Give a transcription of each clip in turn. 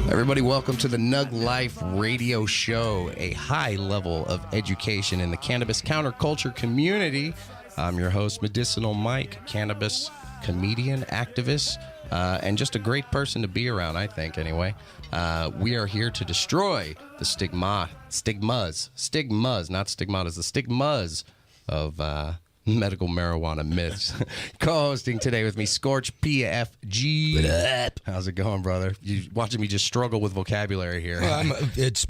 Everybody, welcome to the NugLife Radio Show, a high level of education in the cannabis counterculture community. I'm your host, Medicinal Mike, cannabis comedian, activist, and just a great person to be around, I think, anyway. We are here to destroy the stigmas, not stigmatas, the stigmas of medical marijuana myths. Co-hosting today with me, Scorch PFG. What up? How's it going, brother? You watching me just struggle with vocabulary here. It's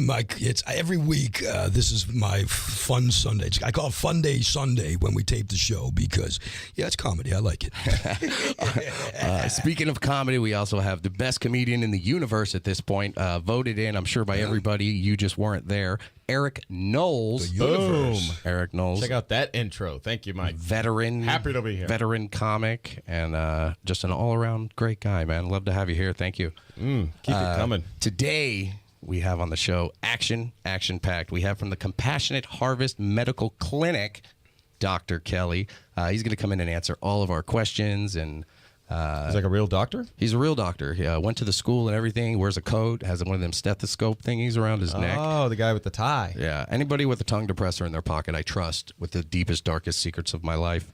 every week. This is my fun Sunday. I call it Fun Day Sunday when we tape the show because, yeah, it's comedy. I like it. Speaking of comedy, we also have the best comedian in the universe at this point, voted in, I'm sure, by everybody. You just weren't there. Erik Knowles. Boom. Erik Knowles. Check out that intro. Thank you, Mike. Veteran. Happy to be here. Veteran comic and just an all-around great guy, man. Love to have you here. Thank you. Keep it coming. Today, we have on the show action-packed. We have from the Compassionate Harvest Medical Clinic, Dr. Kelly. He's going to come in and answer all of our questions and he's like a real doctor? He's a real doctor. He went to the school and everything. He wears a coat, has one of them stethoscope thingies around his neck. Oh, the guy with the tie. Yeah. Anybody with a tongue depressor in their pocket, I trust, with the deepest, darkest secrets of my life.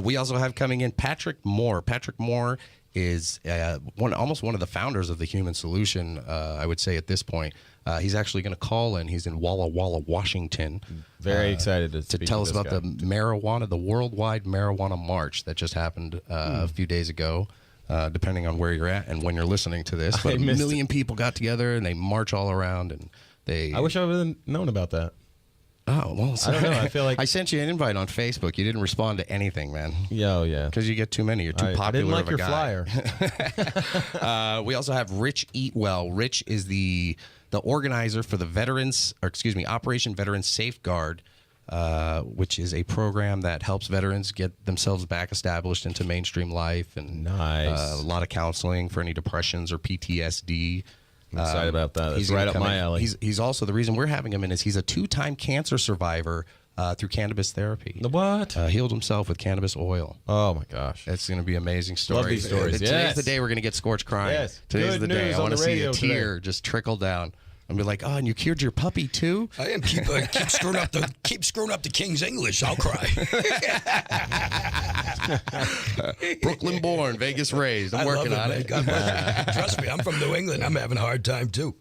We also have coming in Patrick Moore. Patrick Moore is almost one of the founders of the Human Solution, I would say, at this point. He's actually going to call in. He's in Walla Walla, Washington. Very excited to tell us about the marijuana, the Worldwide Marijuana March that just happened a few days ago, depending on where you're at and when you're listening to this. But a million people got together and they march all around. And I wish I would have known about that. Oh, well, I don't know. I feel like I sent you an invite on Facebook. You didn't respond to anything, man. Yeah, because you get too many. You're too popular. I didn't like of a your flyer. We also have Rich Eatwell. Rich is the organizer for the Operation Veterans Safeguard, which is a program that helps veterans get themselves back established into mainstream life, and nice. A lot of counseling for any depressions or PTSD. I'm excited about that. He's right up my alley. He's also, the reason we're having him in is he's a 2-time cancer survivor through cannabis therapy. The what? Healed himself with cannabis oil. Oh, my gosh. It's going to be an amazing story. Love these stories. Today's the day we're going to get Scorch crying. Yes. Today's the day. I want to see a tear just trickle down. And be like, oh, and you cured your puppy too? I am keep screwing up the King's English. I'll cry. Brooklyn born, Vegas raised. I'm working on it. Trust me, I'm from New England. I'm having a hard time too.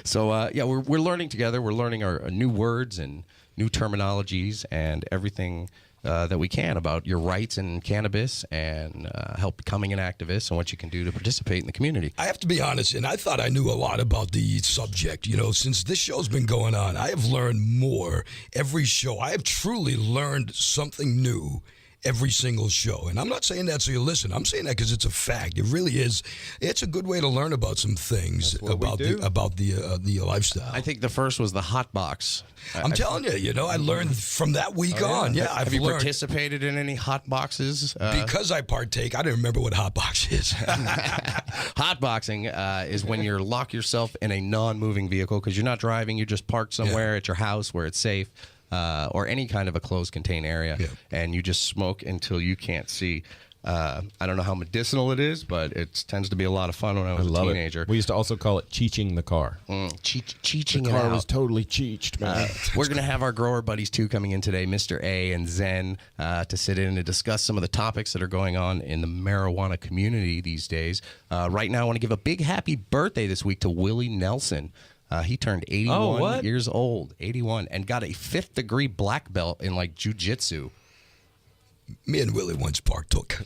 So we're learning together. We're learning our new words and new terminologies and everything that we can about your rights in cannabis and help becoming an activist and what you can do to participate in the community. I have to be honest, and I thought I knew a lot about the subject. Since this show's been going on, I have learned more every show. I have truly learned something new every single show. And I'm not saying that so you listen. I'm saying that because it's a fact. It really is. It's a good way to learn about some things about the lifestyle. I think the first was the hot box. I'm telling you, I learned from that week on. Yeah, Have you participated in any hot boxes? Because I partake, I didn't remember what hot box is. Hot boxing is when you lock yourself in a non-moving vehicle because you're not driving. You're just parked somewhere at your house where it's safe. Or any kind of a closed contained area, and you just smoke until you can't see. I don't know how medicinal it is, but it tends to be a lot of fun when I was a teenager. We used to also call it cheeching the car. Cheeching the car was totally cheeched, man. We're going to have our grower buddies, too, coming in today, Mr. A and ZEN, to sit in and discuss some of the topics that are going on in the marijuana community these days. Right now, I want to give a big happy birthday this week to Willie Nelson. He turned 81 years old, 81, and got a 5th degree black belt in jiu-jitsu. Me and Willie once partook.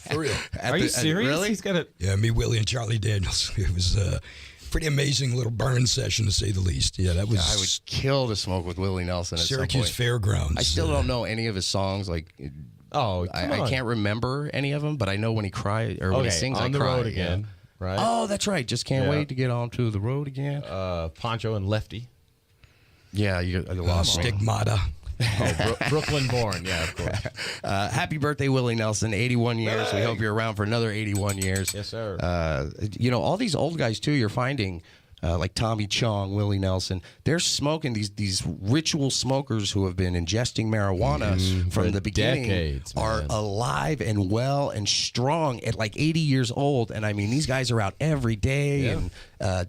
For real. Are you serious? Really? He's got it. Yeah, me, Willie, and Charlie Daniels. It was a pretty amazing little burn session, to say the least. Yeah, that was. I would kill to smoke with Willie Nelson at Syracuse some point. Fairgrounds. I still don't know any of his songs. I can't remember any of them, but I know when he cries or when he sings, On I the cry. road again. right? Oh, that's right. Just can't Yeah. wait to get onto the road again. Poncho and Lefty. Yeah, you lost me. Stigmata. Oh, Brooklyn born. Yeah, of course. Happy birthday, Willie Nelson. 81 years. We hope you're around for another 81 years. Yes, sir. All these old guys, too, you're finding, like Tommy Chong, Willie Nelson, they're smoking these ritual smokers who have been ingesting marijuana from the beginning decades, are man. alive and well and strong at like 80 years old. And I mean, these guys are out every day and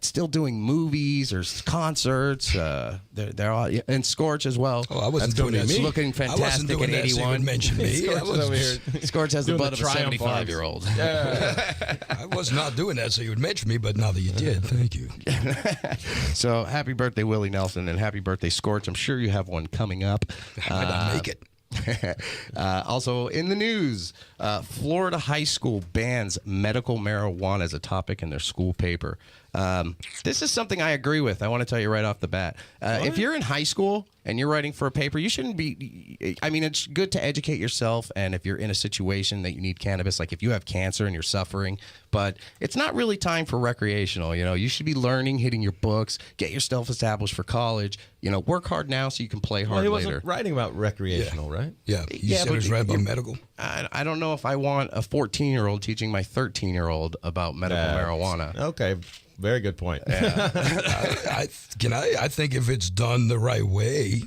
still doing movies or concerts. They're all, and Scorch as well. Oh, I wasn't doing that. It's looking I wasn't fantastic doing at that, so you 81. would mention me. Scorch is over here. Scorch has the Doing butt the of a Triumph arms. 75-year-old. I was not doing that, so you would mention me, but now that you did, thank you. So happy birthday, Willie Nelson, and happy birthday, Scorch. I'm sure you have one coming up. I might not make it. Also in the news, Florida high school bans medical marijuana as a topic in their school paper. This is something I agree with. I want to tell you right off the bat. If you're in high school and you're writing for a paper, you shouldn't be. I mean, it's good to educate yourself. And if you're in a situation that you need cannabis, like if you have cancer and you're suffering, but it's not really time for recreational. You should be learning, hitting your books, get yourself established for college. Work hard now so you can play hard he later. wasn't writing about recreational, right? Yeah, you said it was right about medical. I don't know if I want a 14-year-old teaching my 13-year-old about medical marijuana. Okay, very good point. I think if it's done the right way,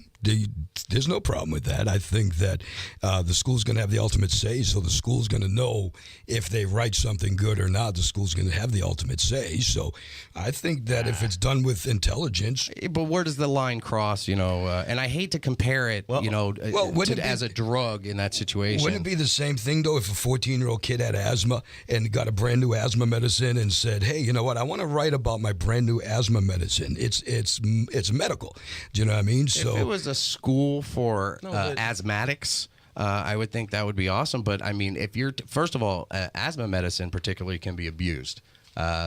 there's no problem with that. I think that the school's going to have the ultimate say, so the school's going to know if they write something good or not. The school's going to have the ultimate say. So I think that if it's done with intelligence. But where does the line cross, and I hate to compare it, as a drug in that situation. Wouldn't it be the same thing, though, if a 14-year-old kid had asthma and got a brand new asthma medicine and said, hey, you know what, I want to write about my brand new asthma medicine. It's medical. Do you know what I mean? So if it was a school for asthmatics, I would think that would be awesome. But I mean, if you're first of all, asthma medicine particularly can be abused.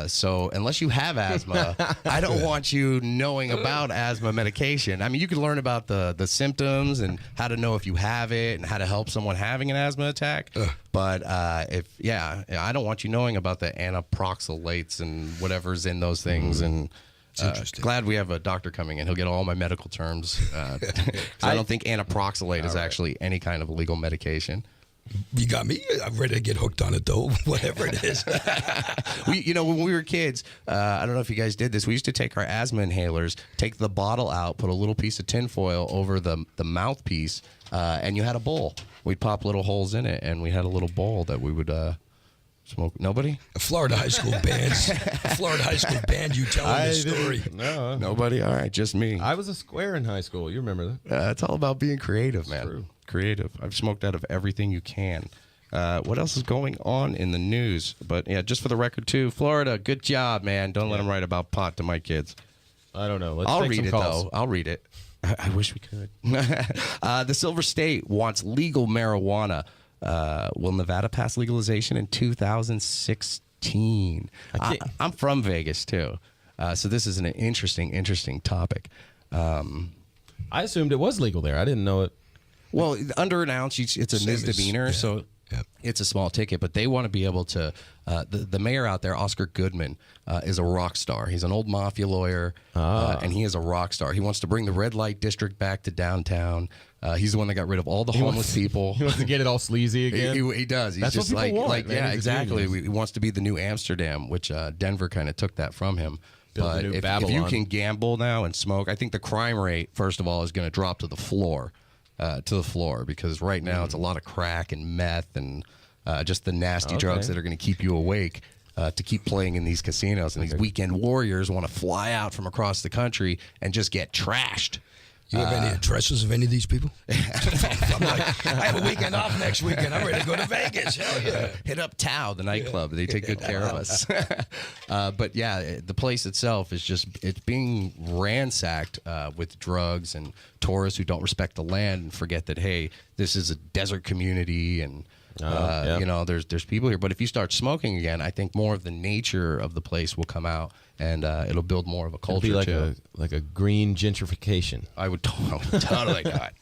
So unless you have asthma, I don't want you knowing about asthma medication. I mean, you can learn about the symptoms and how to know if you have it and how to help someone having an asthma attack. But I don't want you knowing about the anaproxylates and whatever's in those things. And glad we have a doctor coming in. He'll get all my medical terms. I don't think anaproxylate is actually any kind of legal medication. You got me. I'm ready to get hooked on it, though, whatever it is. When we were kids, I don't know if you guys did this. We used to take our asthma inhalers, take the bottle out, put a little piece of tinfoil over the mouthpiece, and you had a bowl. We'd pop little holes in it, and we had a little bowl that we would smoke. Nobody? A Florida high school band you telling this story. No. Nobody? All right, just me. I was a square in high school. You remember that? It's all about being creative, man. True. Creative. I've smoked out of everything you can. What else is going on in the news? But yeah, just for the record too, Florida, good job, man. Don't let them write about pot to my kids. I don't know. I'll take read some it calls. though. I'll read it. I wish we could. The Silver State wants legal marijuana. Will Nevada pass legalization in 2016? I'm from Vegas too, so this is an interesting topic. I assumed it was legal there. I didn't know it. Well, under an ounce, it's a misdemeanor, so it's a small ticket. But they want to be able to. The mayor out there, Oscar Goodman, is a rock star. He's an old mafia lawyer, and he is a rock star. He wants to bring the red light district back to downtown. He's the one that got rid of all the homeless people. He wants to get it all sleazy again. He does. He's That's just what people want, man. yeah, He's a exactly. genius. He wants to be the new Amsterdam, which Denver kind of took that from him. Build the new But if Babylon. you can gamble now and smoke, I think the crime rate, first of all, is going to drop to the floor. Because right now it's a lot of crack and meth and just the nasty drugs that are going to keep you awake to keep playing in these casinos. And these weekend warriors want to fly out from across the country and just get trashed. You have any addresses of any of these people? I'm like, I have a weekend off next weekend. I'm ready to go to Vegas. Hell yeah. Hit up Tao, the nightclub. They take good care of us. But yeah, the place itself is it's being ransacked with drugs and tourists who don't respect the land and forget that, hey, this is a desert community and there's people here. But if you start smoking again, I think more of the nature of the place will come out, and it'll build more of a culture. It'll be too. like a green gentrification. I would totally not.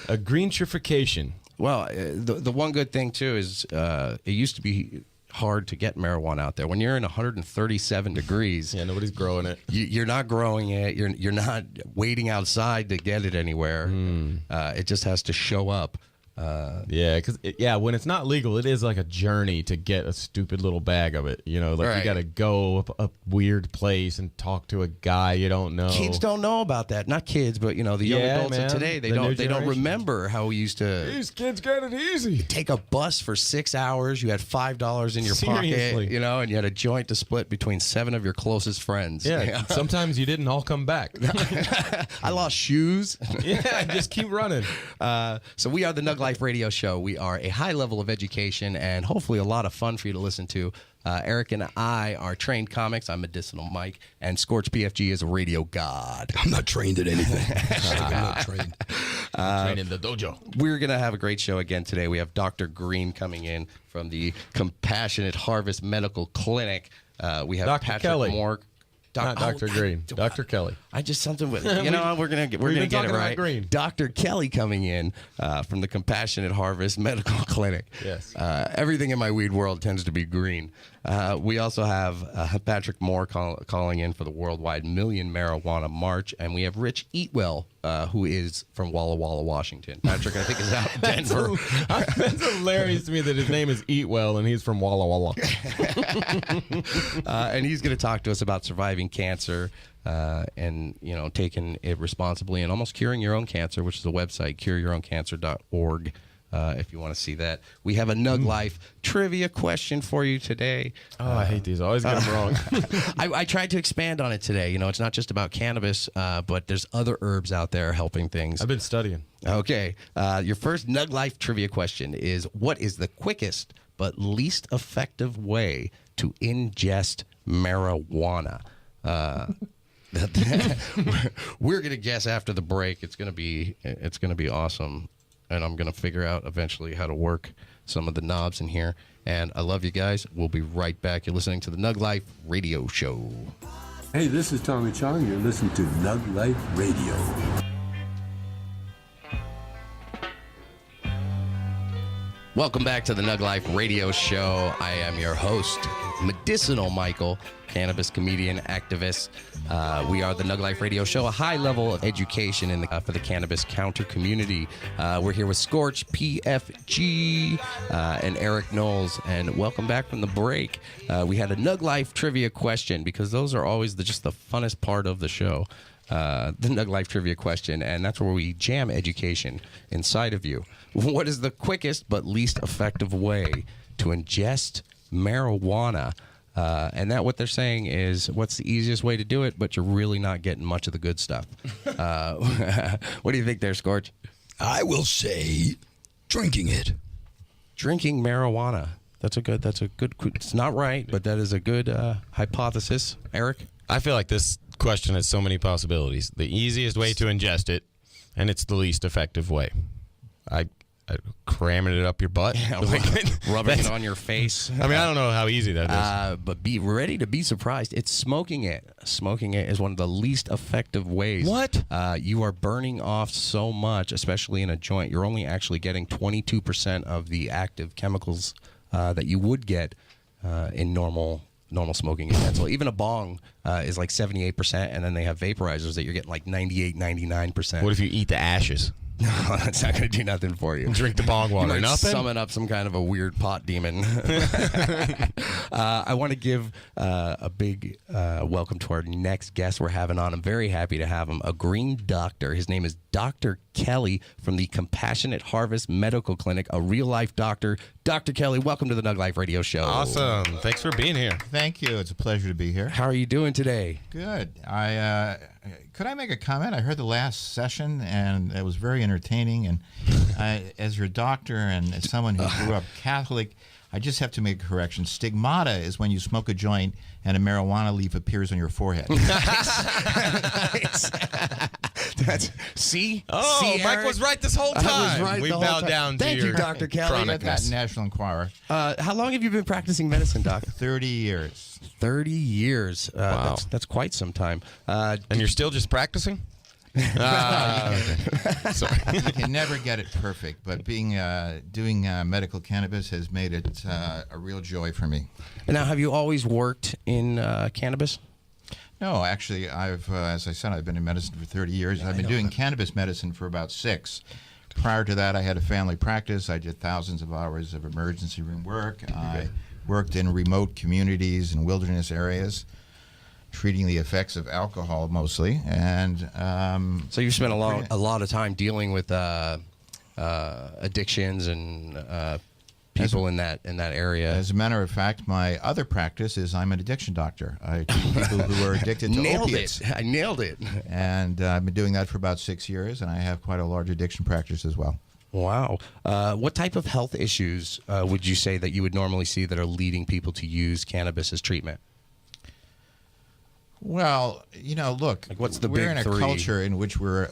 A green gentrification. Well, the one good thing too is it used to be hard to get marijuana out there. When you're in 137 degrees, Yeah, nobody's growing it. you're not growing it. You're not waiting outside to get it anywhere. It just has to show up. Yeah, because when it's not legal, it is like a journey to get a stupid little bag of it. You know, like Right. you got to go up a weird place and talk to a guy you don't know. Kids don't know about that. Not kids, but the young adults of today, they The new don't generation. remember how we used to These kids got it easy. take a bus for 6 hours. You had $5 in your Seriously. pocket, and you had a joint to split between 7 of your closest friends. Yeah, sometimes you didn't all come back. I lost shoes. Yeah, just keep running. So we are the NugLife Radio Show. We are a high level of education and hopefully a lot of fun for you to listen to. Erik and I are trained comics. I'm Medicinal Mike, and Scorch PFG is a radio god. I'm not trained at anything. I'm not trained. Train in the dojo. We're going to have a great show again today. We have Dr. Green coming in from the Compassionate Harvest Medical Clinic. We have Dr. Patrick Kelly. Moore. Not Dr. Green. Dr. Kelly. I just something with we're gonna get it talking about right. Green. Dr. Kelly coming in from the Compassionate Harvest Medical Clinic. Yes. Everything in my weed world tends to be green. We also have Patrick Moore calling in for the Worldwide Million Marijuana March, and we have Rich Eatwell, who is from Walla Walla, Washington. Patrick, I think, is out in Denver. That's hilarious to me that his name is Eatwell and he's from Walla Walla. And he's going to talk to us about surviving cancer and taking it responsibly and almost curing your own cancer, which is a website, cureyourowncancer.org. If you want to see that. We have a NugLife trivia question for you today. Oh, I hate these. I always get them wrong. I tried to expand on it today. It's not just about cannabis, but there's other herbs out there helping things. I've been studying. Okay. Your first NugLife trivia question is, what is the quickest but least effective way to ingest marijuana? We're going to guess after the break. It's going to be awesome. And I'm going to figure out eventually how to work some of the knobs in here. And I love you guys. We'll be right back. You're listening to the NugLife Radio Show. Hey, this is Tommy Chong. You're listening to NugLife Radio. Welcome back to the NugLife Radio Show. I am your host, Medicinal Michael, cannabis comedian, activist. We are the NugLife Radio Show, a high level of education for the cannabis counter community. We're here with Scorch PFG and Erik Knowles, and welcome back from the break. We had a NugLife trivia question because those are always just the funnest part of the show. The NugLife trivia question, and that's where we jam education inside of you. What is the quickest but least effective way to ingest marijuana? And that what they're saying is, what's the easiest way to do it, but you're really not getting much of the good stuff. What do you think there, Scorch? I will say drinking it. Drinking marijuana. That's a good, it's not right, but that is a good hypothesis. Erik? I feel like this question has so many possibilities. The easiest way to ingest it, and it's the least effective way. I cramming it up your butt. Yeah, rubbing it on your face. I mean, I don't know how easy that is. But be ready to be surprised. It's smoking it. Smoking it is one of the least effective ways. What? You are burning off so much, especially in a joint. You're only actually getting 22% of the active chemicals that you would get in normal smoking utensil. Even a bong is like 78%, and then they have vaporizers that you're getting like 98, 99%. What if you eat the ashes? No, that's not going to do nothing for you. Drink the bong water. You might Nothing? summon up some kind of a weird pot demon. I want to give a big welcome to our next guest we're having on. I'm very happy to have him, a green doctor. His name is Dr. Kelly from the Compassionate Harvest Medical Clinic, a real-life doctor. Dr. Kelly, welcome to the NugLife Radio Show. Awesome. Thanks for being here. Thank you. It's a pleasure to be here. How are you doing today? Good. Could I make a comment? I heard the last session, and it was very entertaining. And as your doctor and as someone who grew up Catholic, I just have to make a correction. Stigmata is when you smoke a joint and a marijuana leaf appears on your forehead. Nice. See? Oh, see, Mike Erik? was right this whole time. I was right We the whole bow time. down to Thank your you, Dr. Kelly. I read that chronicness. in National Enquirer. How long have you been practicing medicine, Doc? 30 years. 30 years. Wow. That's quite some time. And you're still just practicing? Sorry. You can never get it perfect, but doing medical cannabis has made it a real joy for me. And now, have you always worked in cannabis? No, actually, as I said, I've been in medicine for 30 years. I've been doing cannabis medicine for about 6. Prior to that, I had a family practice. I did thousands of hours of emergency room work. I worked in remote communities and wilderness areas, treating the effects of alcohol mostly. And so you spent a lot of time dealing with addictions and people in that area. As a matter of fact, my other practice is I'm an addiction doctor. I treat people who are addicted to opiates. I nailed it. And I've been doing that for about 6 years, and I have quite a large addiction practice as well. Wow. What type of health issues would you say that you would normally see that are leading people to use cannabis as treatment? Well, look, like what's the we're big in a three? culture in which we're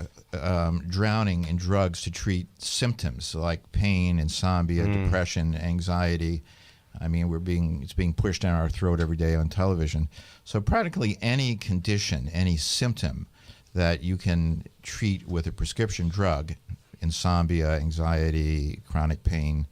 drowning in drugs to treat symptoms like pain, insomnia, depression, anxiety. I mean, it's being pushed down our throat every day on television. So practically any condition, any symptom that you can treat with a prescription drug, insomnia, anxiety, chronic pain,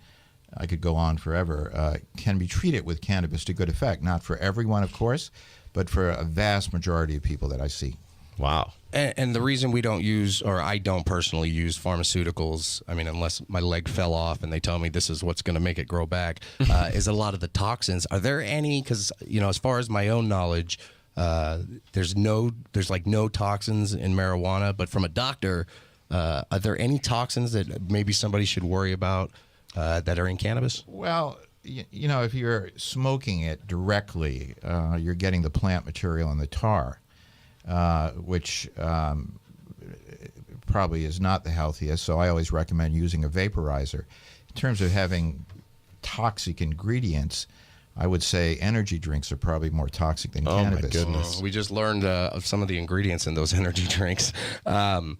I could go on forever, can be treated with cannabis to good effect. Not for everyone, of course, but for a vast majority of people that I see. Wow. And the reason we don't use, or I don't personally use pharmaceuticals, I mean, unless my leg fell off and they tell me this is what's going to make it grow back, is a lot of the toxins. Are there any, because, as far as my own knowledge, there's like no toxins in marijuana, but from a doctor, are there any toxins that maybe somebody should worry about that are in cannabis? Well, if you're smoking it directly, you're getting the plant material in the tar, which probably is not the healthiest. So I always recommend using a vaporizer. In terms of having toxic ingredients, I would say energy drinks are probably more toxic than cannabis. Oh, my goodness. We just learned of some of the ingredients in those energy drinks. And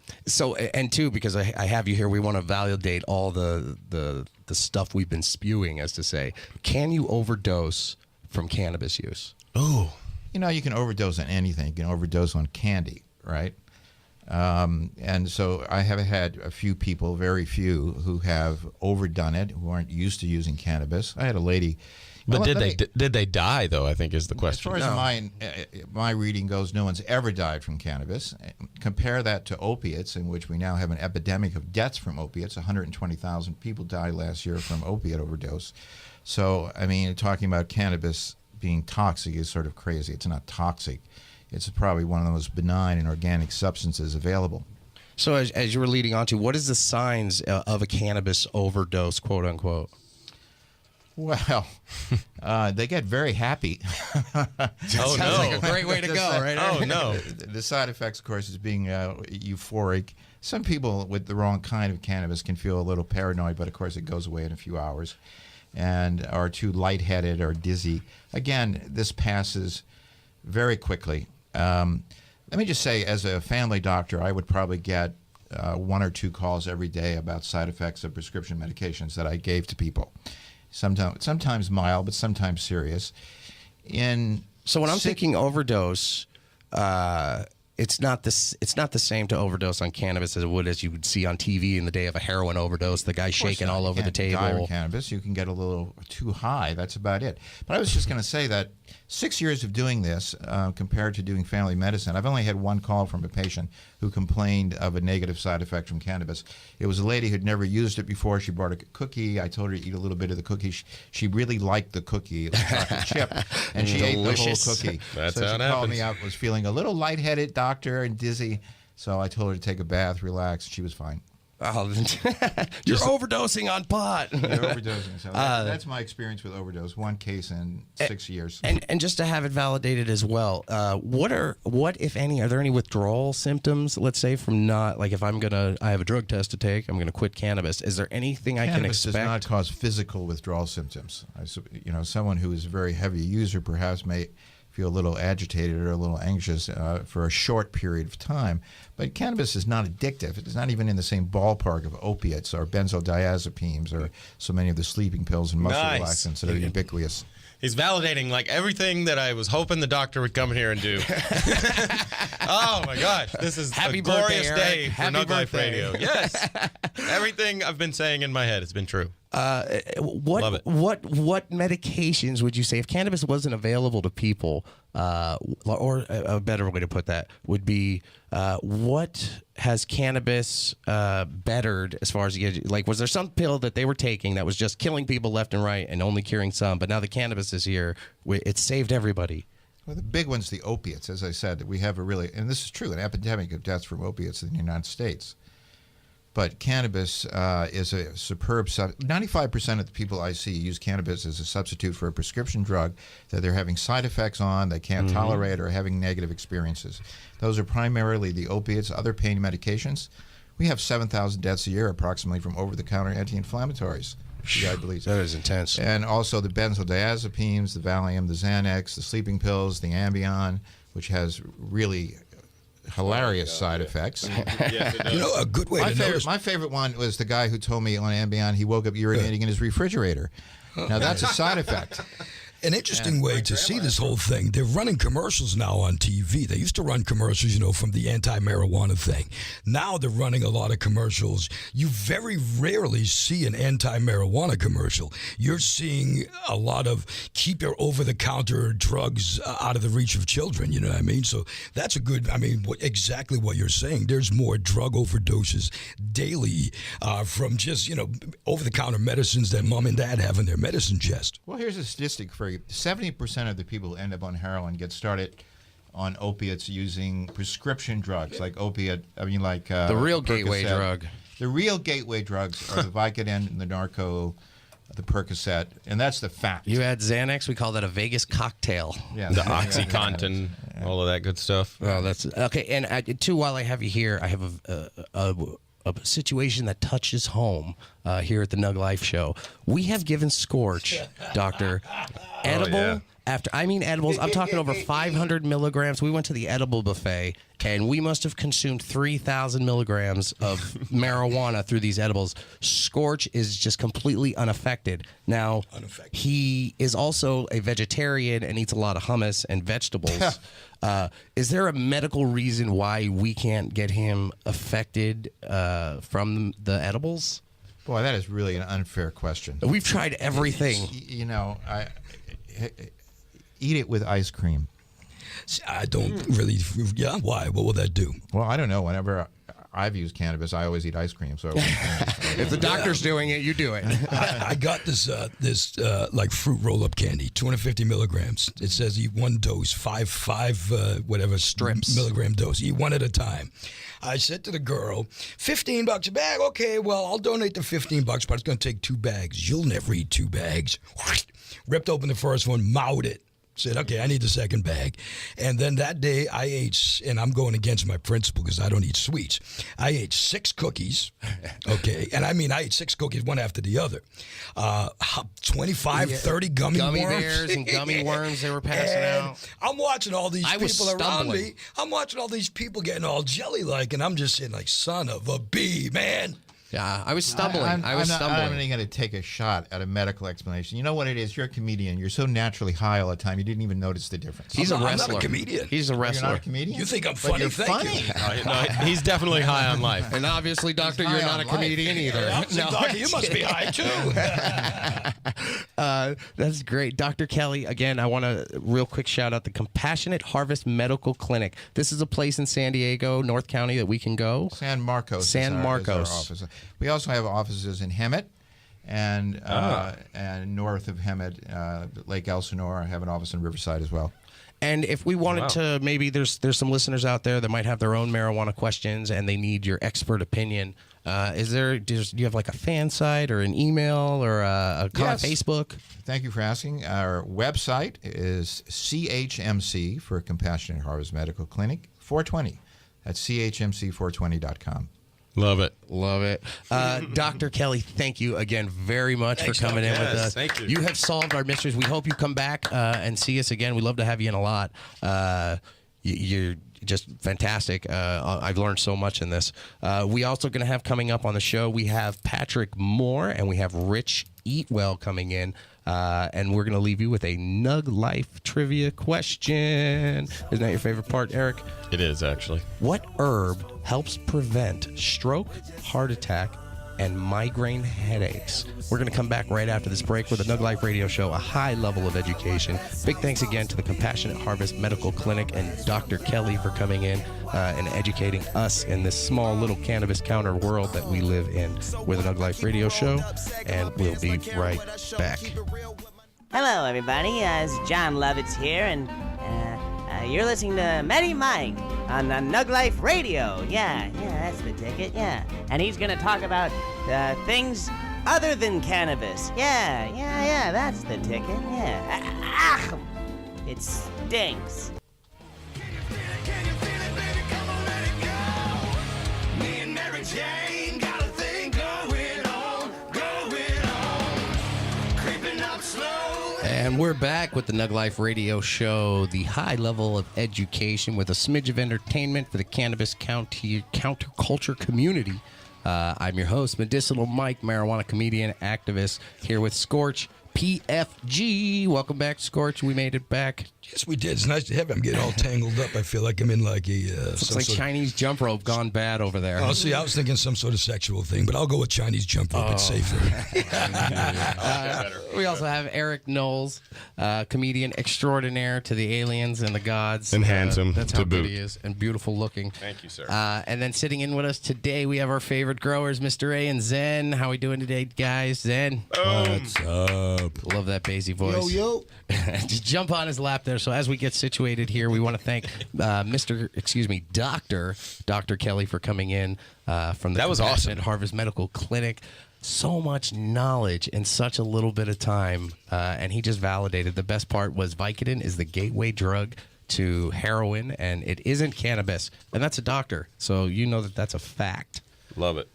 two, because I have you here, we want to validate all the stuff we've been spewing, as to say. Can you overdose from cannabis use? Oh. You can overdose on anything. You can overdose on candy, right? And so I have had a few people, very few, who have overdone it, who aren't used to using cannabis. I had a lady... But did they die, though, I think is the question. As far as my reading goes, no one's ever died from cannabis. Compare that to opiates, in which we now have an epidemic of deaths from opiates. 120,000 people died last year from opiate overdose. So, I mean, talking about cannabis being toxic is sort of crazy. It's not toxic. It's probably one of the most benign and organic substances available. So as you were leading on to, what is the signs of a cannabis overdose, quote unquote? Well, they get very happy. Sounds like a great way to go, right? Oh, no. The side effects, of course, is being euphoric. Some people with the wrong kind of cannabis can feel a little paranoid, but of course it goes away in a few hours, and are too lightheaded or dizzy. Again, this passes very quickly. Let me just say, as a family doctor, I would probably get 1 or 2 calls every day about side effects of prescription medications that I gave to people. Sometimes mild, but sometimes serious. So when I'm thinking overdose, it's not the same to overdose on cannabis as it would as you would see on TV in the day of a heroin overdose. The guy shaking all over the table. Die of cannabis, you can get a little too high. That's about it. But I was just going to say that 6 years of doing this compared to doing family medicine, I've only had 1 call from a patient who complained of a negative side effect from cannabis. It was a lady who'd never used it before. She brought a cookie. I told her to eat a little bit of the cookie. She really liked the cookie. It was chocolate chip, and she ate the whole cookie. That's so how she it called me happens. out, was feeling a little lightheaded, doctor, and dizzy. So I told her to take a bath, relax. She was fine. Oh, you're overdosing on pot. You're overdosing. So that's my experience with overdose. 1 case in 6 years. And just to have it validated as well, what if any, are there any withdrawal symptoms? Let's say from not, like if I have a drug test to take, I'm gonna quit cannabis. Is there anything I can expect? Cannabis does not cause physical withdrawal symptoms. Someone who is a very heavy user perhaps may feel a little agitated or a little anxious for a short period of time. But cannabis is not addictive. It's not even in the same ballpark of opiates or benzodiazepines or so many of the sleeping pills and muscle relaxants that are ubiquitous. He's validating like everything that I was hoping the doctor would come here and do. Oh my gosh, this is Happy a glorious birthday, day Eric. for Happy NugLife birthday. Radio. Yes, everything I've been saying in my head has been true. Love it. What medications would you say if cannabis wasn't available to people, or a better way to put that would be, what has cannabis bettered as far as like, was there some pill that they were taking that was just killing people left and right and only curing some, but now the cannabis is here, it saved everybody? Well, the big one's the opiates. As I said, we have a really, and this is true, an epidemic of deaths from opiates in the United States. But cannabis is a superb 95% of the people I see use cannabis as a substitute for a prescription drug that they're having side effects on, they can't tolerate, or having negative experiences. Those are primarily the opiates, other pain medications. We have 7,000 deaths a year approximately from over-the-counter anti-inflammatories. I believe. That is intense. And also the benzodiazepines, the Valium, the Xanax, the sleeping pills, the Ambien, which has really hilarious side effects. Yes, it does. You know, a good way to notice. My favorite one was the guy who told me on Ambien he woke up urinating in his refrigerator. Now that's a side effect. An interesting way to see this whole thing. They're running commercials now on TV. They used to run commercials, you know, from the anti-marijuana thing. Now they're running a lot of commercials. You very rarely see an anti-marijuana commercial. You're seeing a lot of keep your over-the-counter drugs out of the reach of children, you know what I mean? So that's a good, exactly what you're saying. There's more drug overdoses daily from just, you know, over-the-counter medicines that mom and dad have in their medicine chest. Well, here's a statistic for you. 70% of the people who end up on heroin get started on opiates using prescription drugs like the real gateway drug. The real gateway drugs are the Vicodin and the Narco, the Percocet, and that's the fact. You add Xanax, we call that a Vegas cocktail. Yeah, The OxyContin, all of that good stuff. Well, that's okay. And too, while I have you here, I have a situation that touches home here at the NugLife Show. We have given Scorch, Doctor, edible after, edibles. I'm talking over 500 milligrams. We went to the edible buffet, and we must have consumed 3,000 milligrams of marijuana through these edibles. Scorch is just completely unaffected. Now, he is also a vegetarian and eats a lot of hummus and vegetables. Is there a medical reason why we can't get him affected from the edibles? Boy, that is really an unfair question. We've tried everything. You know, eat it with ice cream. I don't really. Yeah, why? What will that do? Well, I don't know. Whenever I've used cannabis, I always eat ice cream. So if the doctor's doing it, you do it. I got this like fruit roll-up candy, 250 milligrams. It says eat one dose, five whatever strips milligram dose. Eat one at a time. I said to the girl, $15 a bag. Okay, well, I'll donate the $15, but it's going to take 2 bags. You'll never eat 2 bags. Ripped open the first one, mowed it. Said, okay, I need the second bag. And then that day I ate, and I'm going against my principle because I don't eat sweets. I ate 6 cookies, okay? And I ate 6 cookies, one after the other. 30 gummy worms. Bears and gummy worms they were passing out. I'm watching all these people around stumbling. me. I'm watching all these people getting all jelly-like, and I'm just saying, like, son of a bee, man. Yeah, I was stumbling. I'm not even going to take a shot at a medical explanation. You know what it is? You're a comedian. You're so naturally high all the time. You didn't even notice the difference. He's a wrestler. I'm not a comedian. He's a wrestler. You're not a comedian? You think I'm funny? You're Thank funny. you. No, he's definitely high on life. And obviously, Doctor, you're not a comedian either. No, Doctor, you must be high too. That's great. Dr. Kelly, again, I want to real quick shout out the Compassionate Harvest Medical Clinic. This is a place in San Diego, North County that we can go. San Marcos. San Marcos. Is our office. We also have offices in Hemet and north of Hemet, Lake Elsinore. I have an office in Riverside as well. And if we wanted to, maybe there's some listeners out there that might have their own marijuana questions and they need your expert opinion. Do you have like a fan site or an email or a Facebook? Thank you for asking. Our website is CHMC for Compassionate Harvest Medical Clinic 420. That's CHMC420.com. Love it. Love it. Dr. Kelly, thank you again very much for coming in with us. Thank you. You have solved our mysteries. We hope you come back and see us again. We'd love to have you in a lot. You're just fantastic. I've learned so much in this. We also going to have coming up on the show, we have Patrick Moore and we have Rich Eatwell coming in. And we're going to leave you with a NugLife trivia question. Isn't that your favorite part, Eric? It is, actually. What herb helps prevent stroke, heart attack, and migraine headaches? We're going to come back right after this break with the NugLife Radio Show, a high level of education. Big thanks again to the Compassionate Harvest Medical Clinic and Dr. Kelly for coming in and educating us in this small little cannabis counter world that we live in with the NugLife Radio Show. And we'll be right back. Hello, everybody. It's Jon Lovitz here, and you're listening to Medicinal Mike on the NugLife Radio. Yeah, that's the ticket, yeah. And he's going to talk about things other than cannabis. Yeah, that's the ticket, yeah. It stinks. Can you feel it, baby? Come on, let it go. Me and Mary Jane got a thing going on. Creeping up slow. And we're back with the NugLife Radio Show, the high level of education with a smidge of entertainment for the cannabis counterculture community. I'm your host, Medicinal Mike, marijuana comedian, activist, here with Scorch PFG. Welcome back, Scorch. We made it back. Yes, we did. It's nice to have him. I'm getting all tangled up. I feel like I'm in like a... Looks like Chinese jump rope gone bad over there. Oh, see, I was thinking some sort of sexual thing, but I'll go with Chinese jump rope. It's safer. We also have Erik Knowles, comedian extraordinaire to the aliens and the gods. And handsome That's to how good boot. he is. And beautiful looking. Thank you, sir. And then sitting in with us today, we have our favorite growers, Mr. A and ZEN. How we doing today, guys? ZEN. What's up? Love that bassy voice. Yo. Just jump on his lap there. So as we get situated here, we want to thank Dr. Kelly for coming in from the That was Compassionate awesome. Harvest Medical Clinic. So much knowledge in such a little bit of time, and he just validated. The best part was Vicodin is the gateway drug to heroin, and it isn't cannabis. And that's a doctor, so you know that that's a fact. Love it.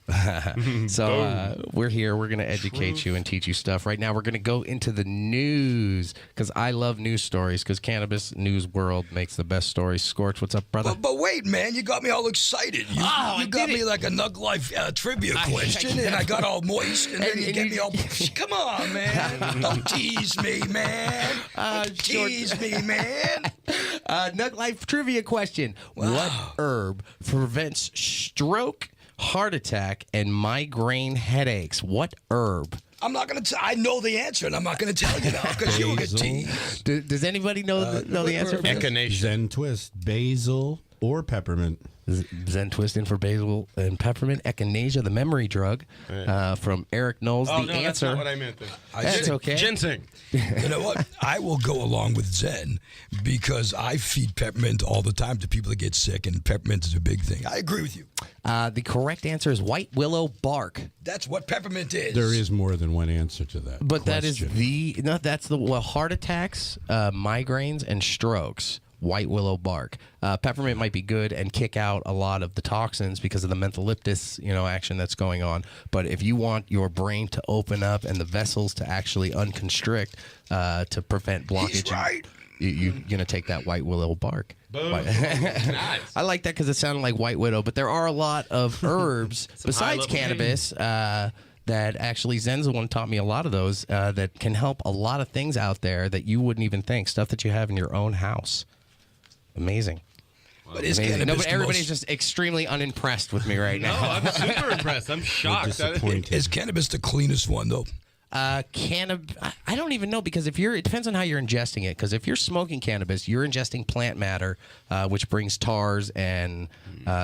So we're here. We're going to educate you and teach you stuff. Right now, we're going to go into the news because I love news stories because cannabis news world makes the best stories. Scorch, what's up, brother? But wait, man, you got me all excited. You got me like a NugLife trivia question, and I got all moist, and then you get me all... Come on, man. Don't tease me, man. Tease me, man. NugLife trivia question. What herb prevents stroke, heart attack, and migraine headaches? What herb? I'm not going to I know the answer, and I'm not going to tell you now because you will get teased. Does anybody know the answer? Echinacea. Zen twist, basil or peppermint. Zen twist in for basil and peppermint. Echinacea, the memory drug, from Erik Knowles. Oh, the no, answer. that's not what I meant. That's okay. Ginseng. You know what? I will go along with Zen because I feed peppermint all the time to people that get sick, and peppermint is a big thing. I agree with you. The correct answer is white willow bark. That's what peppermint is. There is more than one answer to that. But that is question. that's the heart attacks, migraines, and strokes. White willow bark. Peppermint might be good and kick out a lot of the toxins because of the mentholyptus, action that's going on. But if you want your brain to open up and the vessels to actually unconstrict to prevent blockage, He's right. you're gonna take that white willow bark. Boom. Nice. I like that because it sounded like white widow. But there are a lot of herbs besides high-level cannabis. That actually Zen's the one taught me a lot of those that can help a lot of things out there that you wouldn't even think. Stuff that you have in your own house. Amazing. But is Amazing. cannabis No, but the everybody's most- just extremely unimpressed with me right No, now. I'm super impressed. I'm shocked. Disappointed. Is cannabis the cleanest one, though? I don't even know because it depends on how you're ingesting it. Because if you're smoking cannabis, you're ingesting plant matter, which brings tars and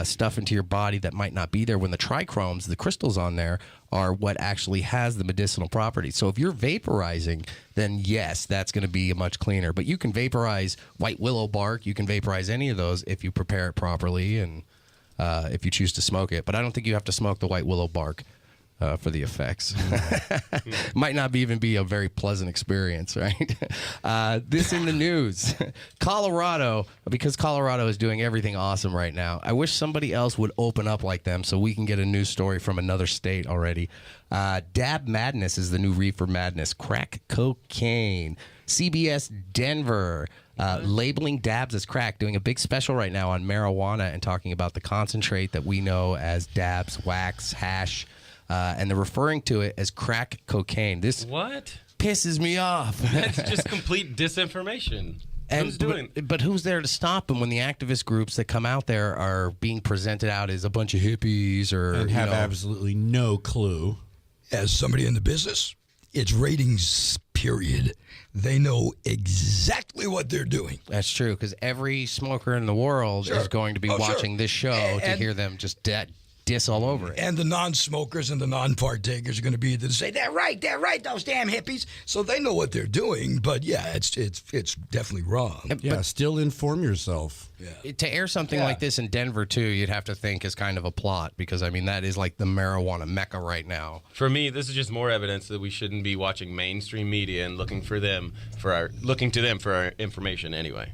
stuff into your body that might not be there. When the trichromes, the crystals on there, are what actually has the medicinal properties. So if you're vaporizing, then yes, that's going to be much cleaner. But you can vaporize white willow bark. You can vaporize any of those if you prepare it properly and if you choose to smoke it. But I don't think you have to smoke the white willow bark. For the effects. Might not even be a very pleasant experience, right? This in the news. Colorado, because Colorado is doing everything awesome right now. I wish somebody else would open up like them so we can get a news story from another state already. Dab Madness is the new reefer madness. Crack cocaine. CBS Denver. Labeling dabs as crack, doing a big special right now on marijuana and talking about the concentrate that we know as dabs, wax, hash, and they're referring to it as crack cocaine. What? pisses me off. That's just complete disinformation. Who's doing? But who's there to stop them when the activist groups that come out there are being presented out as a bunch of hippies and have absolutely no clue? As somebody in the business, it's ratings, period. They know exactly what they're doing. That's true, because every smoker in the world is going to be watching this show to hear them just diss all over it. And the non-smokers and the non-partakers are going to be there to say, they're right, those damn hippies. So they know what they're doing, but yeah, it's definitely wrong. Yeah, still inform yourself. Yeah. To air something like this in Denver, too, you'd have to think is kind of a plot, because, I mean, that is like the marijuana mecca right now. For me, this is just more evidence that we shouldn't be watching mainstream media and looking to them for our information anyway.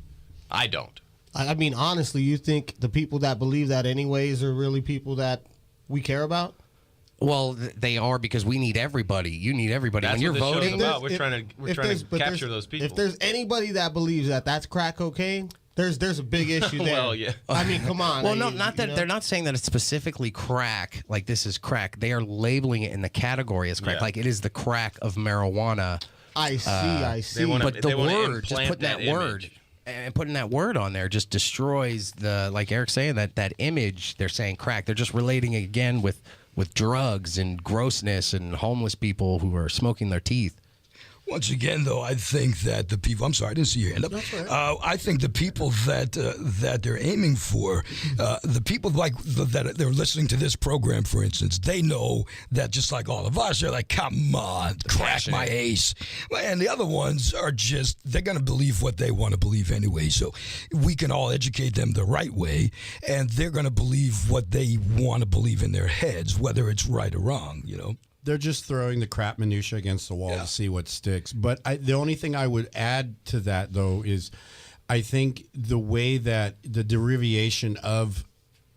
I don't. I mean, honestly, you think the people that believe that anyways are really people that we care about? Well, they are, because we need everybody. You need everybody. That's when you're what this voting, show's about. We're trying to capture those people. If there's anybody that believes that that's crack cocaine, there's a big issue there. Well, yeah. I mean, come on. Well, no, not that they're not saying that it's specifically crack. Like this is crack. They are labeling it in the category as crack. Yeah. Like it is the crack of marijuana. I see. But the word, just putting that word. And putting that word on there just destroys like Eric's saying, that image. They're saying crack. They're just relating it again with drugs and grossness and homeless people who are smoking their teeth. Once again, though, I think that the people, I'm sorry, I didn't see your hand up. I think the people that they're aiming for, the people that they're listening to this program, for instance, they know that just like all of us, they're like, come on, crack my ace. And the other ones are they're going to believe what they want to believe anyway. So we can all educate them the right way, and they're going to believe what they want to believe in their heads, whether it's right or wrong, you know. They're just throwing the crap minutia against the wall to see what sticks. But the only thing I would add to that, though, is I think the way that the derivation of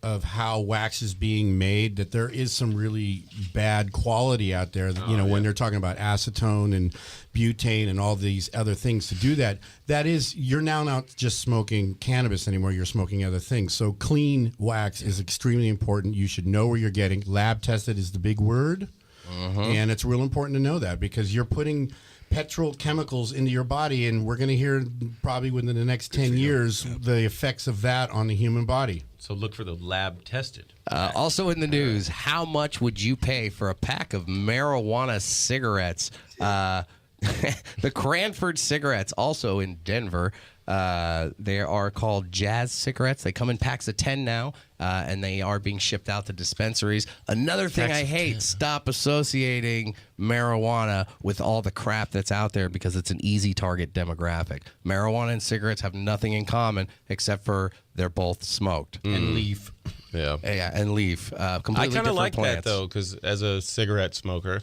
how wax is being made, that there is some really bad quality out there. That, when they're talking about acetone and butane and all these other things to do that is, you're now not just smoking cannabis anymore, you're smoking other things. So clean wax is extremely important. You should know where you're getting. Lab tested is the big word. And it's real important to know that, because you're putting petrochemicals into your body, and we're going to hear probably within the next 10 years the effects of that on the human body. So look for the lab tested. Also in the news, how much would you pay for a pack of marijuana cigarettes? The Cranford cigarettes, also in Denver. They are called Jazz cigarettes. They come in packs of 10 now, and they are being shipped out to dispensaries. Another thing I hate, stop associating marijuana with all the crap that's out there, because it's an easy target demographic. Marijuana and cigarettes have nothing in common except for they're both smoked. And leaf. Yeah. Yeah, and leaf. Completely I kind different of like plants. that, though, because as a cigarette smoker,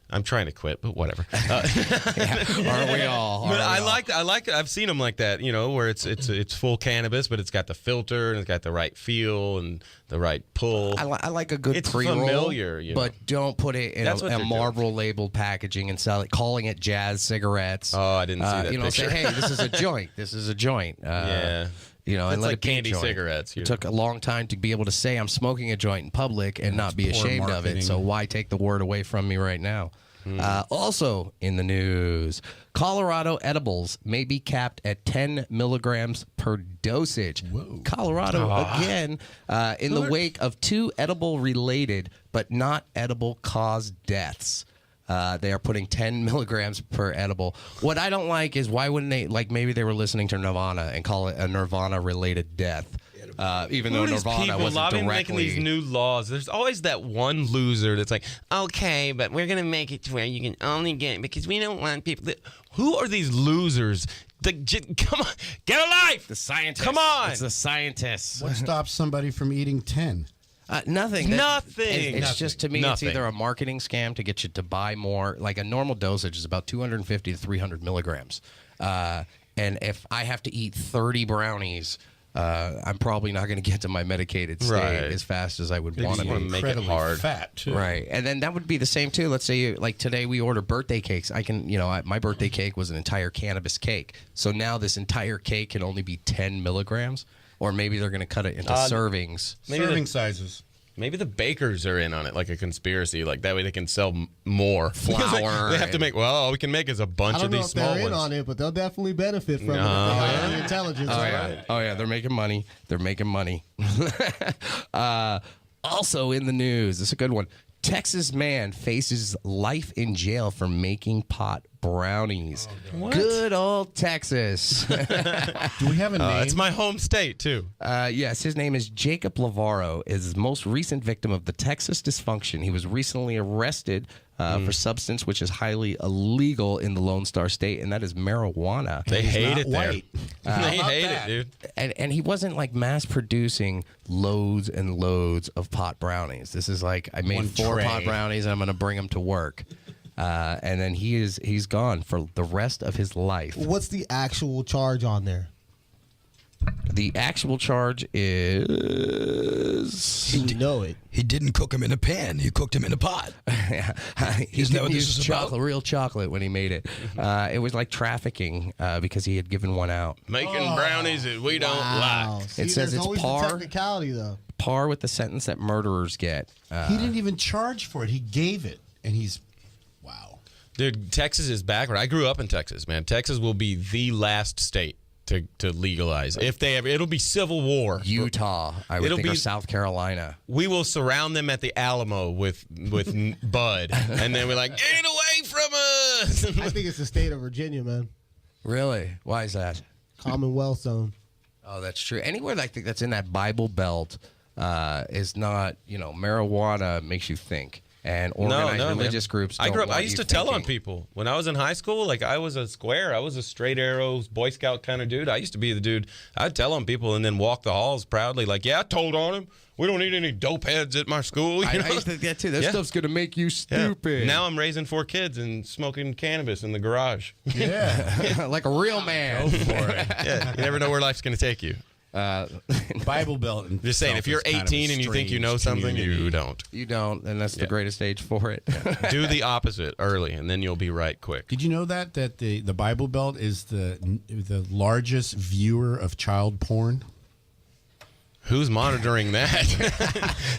I'm trying to quit, but whatever. Aren't we all? But I like it. I've seen them like that, where it's full cannabis, but it's got the filter and it's got the right feel and the right pull. I like a good It's pre-roll, familiar, but don't put it in a Marlboro labeled packaging and sell it, calling it Jazz cigarettes. Oh, I didn't see that picture. Say, hey, this is a joint. This is a joint. Yeah. And it's let like it be candy a joint. cigarettes. It took a long time to be able to say I'm smoking a joint in public and not be ashamed of it. So why take the word away from me right now? Also in the news, Colorado edibles may be capped at 10 milligrams per dosage. Whoa. Colorado, again, in the wake of 2 edible-related but not edible-caused deaths. They are putting 10 milligrams per edible. What I don't like is, why wouldn't they, maybe they were listening to Nirvana and call it a Nirvana-related death. Even though Nirvana wasn't directly making these new laws. There's always that one loser that's like, okay, but we're gonna make it to where you can only get it because we don't want people. Who are these losers? Come on, get a life. The scientists. Come on, it's the scientists. What stops somebody from eating 10? Nothing. It's just, to me, it's either a marketing scam to get you to buy more. Like a normal dosage is about 250 to 300 milligrams. And if I have to eat 30 brownies, I'm probably not going to get to my medicated state as fast as I would want to. Make it hard. Fat too. Right, and then that would be the same too. Let's say, like today, we order birthday cakes. I can, my birthday cake was an entire cannabis cake. So now this entire cake can only be 10 milligrams, or maybe they're going to cut it into servings. Serving sizes. Maybe the bakers are in on it, like a conspiracy. Like that way they can sell more flour. They have to make. Well, all we can make is a bunch of these small I don't know if they're in ones. on it, but they'll definitely benefit from it. If they have the intelligence. Oh, right? yeah. Oh, yeah. They're making money. They're making money. Also in the news, this is a good one. Texas man faces life in jail for making pot brownies. Good old Texas. Do we have a name? It's my home state, too. Yes, his name is Jacob Lavaro, is his most recent victim of the Texas dysfunction. He was recently arrested for substance which is highly illegal in the Lone Star State, and that is marijuana. They hate it there. white. They hate it, dude. And he wasn't like mass producing loads and loads of pot brownies. This is like, I made 4 pot brownies and I'm going to bring them to work. And then he's gone for the rest of his life. What's the actual charge on there? The actual charge is... You know it. He didn't cook him in a pan. He cooked him in a pot. He Isn't that what this used is chocolate, about? real chocolate when he made it. It was like trafficking because he had given one out. Making brownies that we don't like. See, It says there's it's always par. the technicality, though. Par with the sentence that murderers get. He didn't even charge for it. He gave it, and he's wow. Dude, Texas is backward. I grew up in Texas, man. Texas will be the last state to legalize. If they ever, it'll be civil war. Utah, I would It'll think, or be- South Carolina. We will surround them at the Alamo with bud, and then we're like, get away from us. I think it's the state of Virginia, man. Really? Why is that? Commonwealth zone. Oh, that's true. Anywhere I think that's in that Bible Belt is not, marijuana makes you think. And organized religious groups don't I grew up. want I used you to tell on thinking. people when I was in high school. Like I was a square. I was a straight arrows Boy Scout kind of dude. I used to be the dude. I'd tell on people and then walk the halls proudly. Like, yeah, I told on him. We don't need any dope heads at my school. You know? I used to think that too. That Yeah. stuff's gonna make you Yeah. stupid. Now I'm raising 4 kids and smoking cannabis in the garage. Yeah. like a real man. Go for it. Yeah, you never know where life's going to take you. Bible Belt. Just saying, if you're 18 and you think you know something, you don't. You don't, and that's the greatest age for it. Do the opposite early, and then you'll be right quick. Did you know that the Bible Belt is the largest viewer of child porn? Who's monitoring that?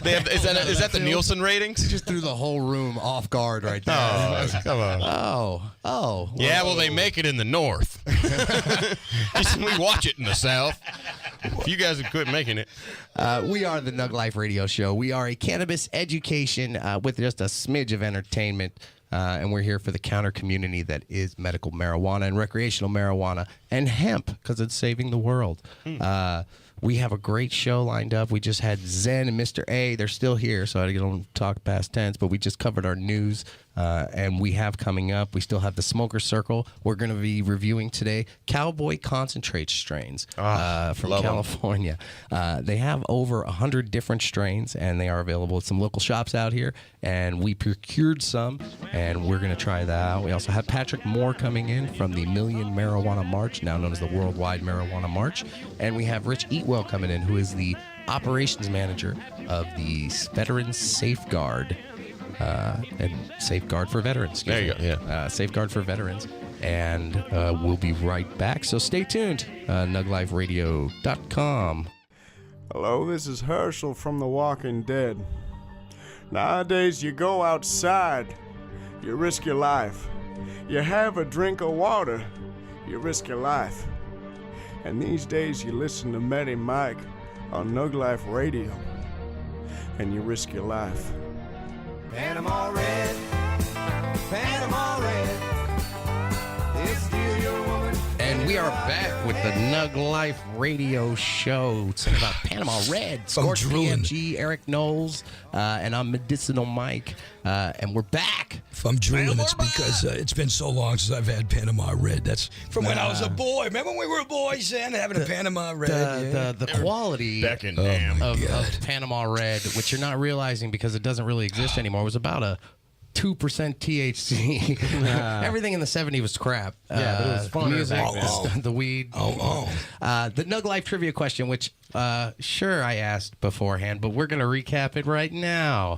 Is that the Nielsen ratings? Just threw the whole room off guard right there. Oh, come on. Oh. Yeah, well, they make it in the north. We watch it in the south. If you guys would quit making it. We are the NugLife Radio Show. We are a cannabis education with just a smidge of entertainment. And we're here for the counter community that is medical marijuana and recreational marijuana and hemp because it's saving the world. We have a great show lined up. We just had Zen and Mr. A. They're still here, so I don't talk past tense, but we just covered our news. And we have coming up, we still have the Smoker Circle. We're going to be reviewing today Cowboy Concentrate strains from California. They have over 100 different strains, and they are available at some local shops out here. And we procured some, and we're going to try that out. We also have Patrick Moore coming in from the Million Marijuana March, now known as the Worldwide Marijuana March. And we have Rich Eatwell coming in, who is the operations manager of the Veterans Safeguard. And Safeguard for Veterans. There you go, yeah. Safeguard for Veterans. And we'll be right back. So stay tuned. NugLifeRadio.com. Hello, this is Herschel from The Walking Dead. Nowadays, you go outside, you risk your life. You have a drink of water, you risk your life. And these days, you listen to Medi Mike on NugLife Radio, and you risk your life. Panama Red, Panama Red. It's still your woman. And we are back with the NugLife Radio Show. It's about Panama Red, Scorch PFG, Erik Knowles, and I'm Medicinal Mike. And we're back. If I'm drooling, it's because it's been so long since I've had Panama Red. That's from when I was a boy. Remember when we were boys then, having a Panama Red? The quality of Panama Red, which you're not realizing because it doesn't really exist anymore, was about a 2% THC. Everything in the 70s was crap. Yeah, but it was fun. The music, the weed. The NugLife trivia question, which sure I asked beforehand, but we're going to recap it right now.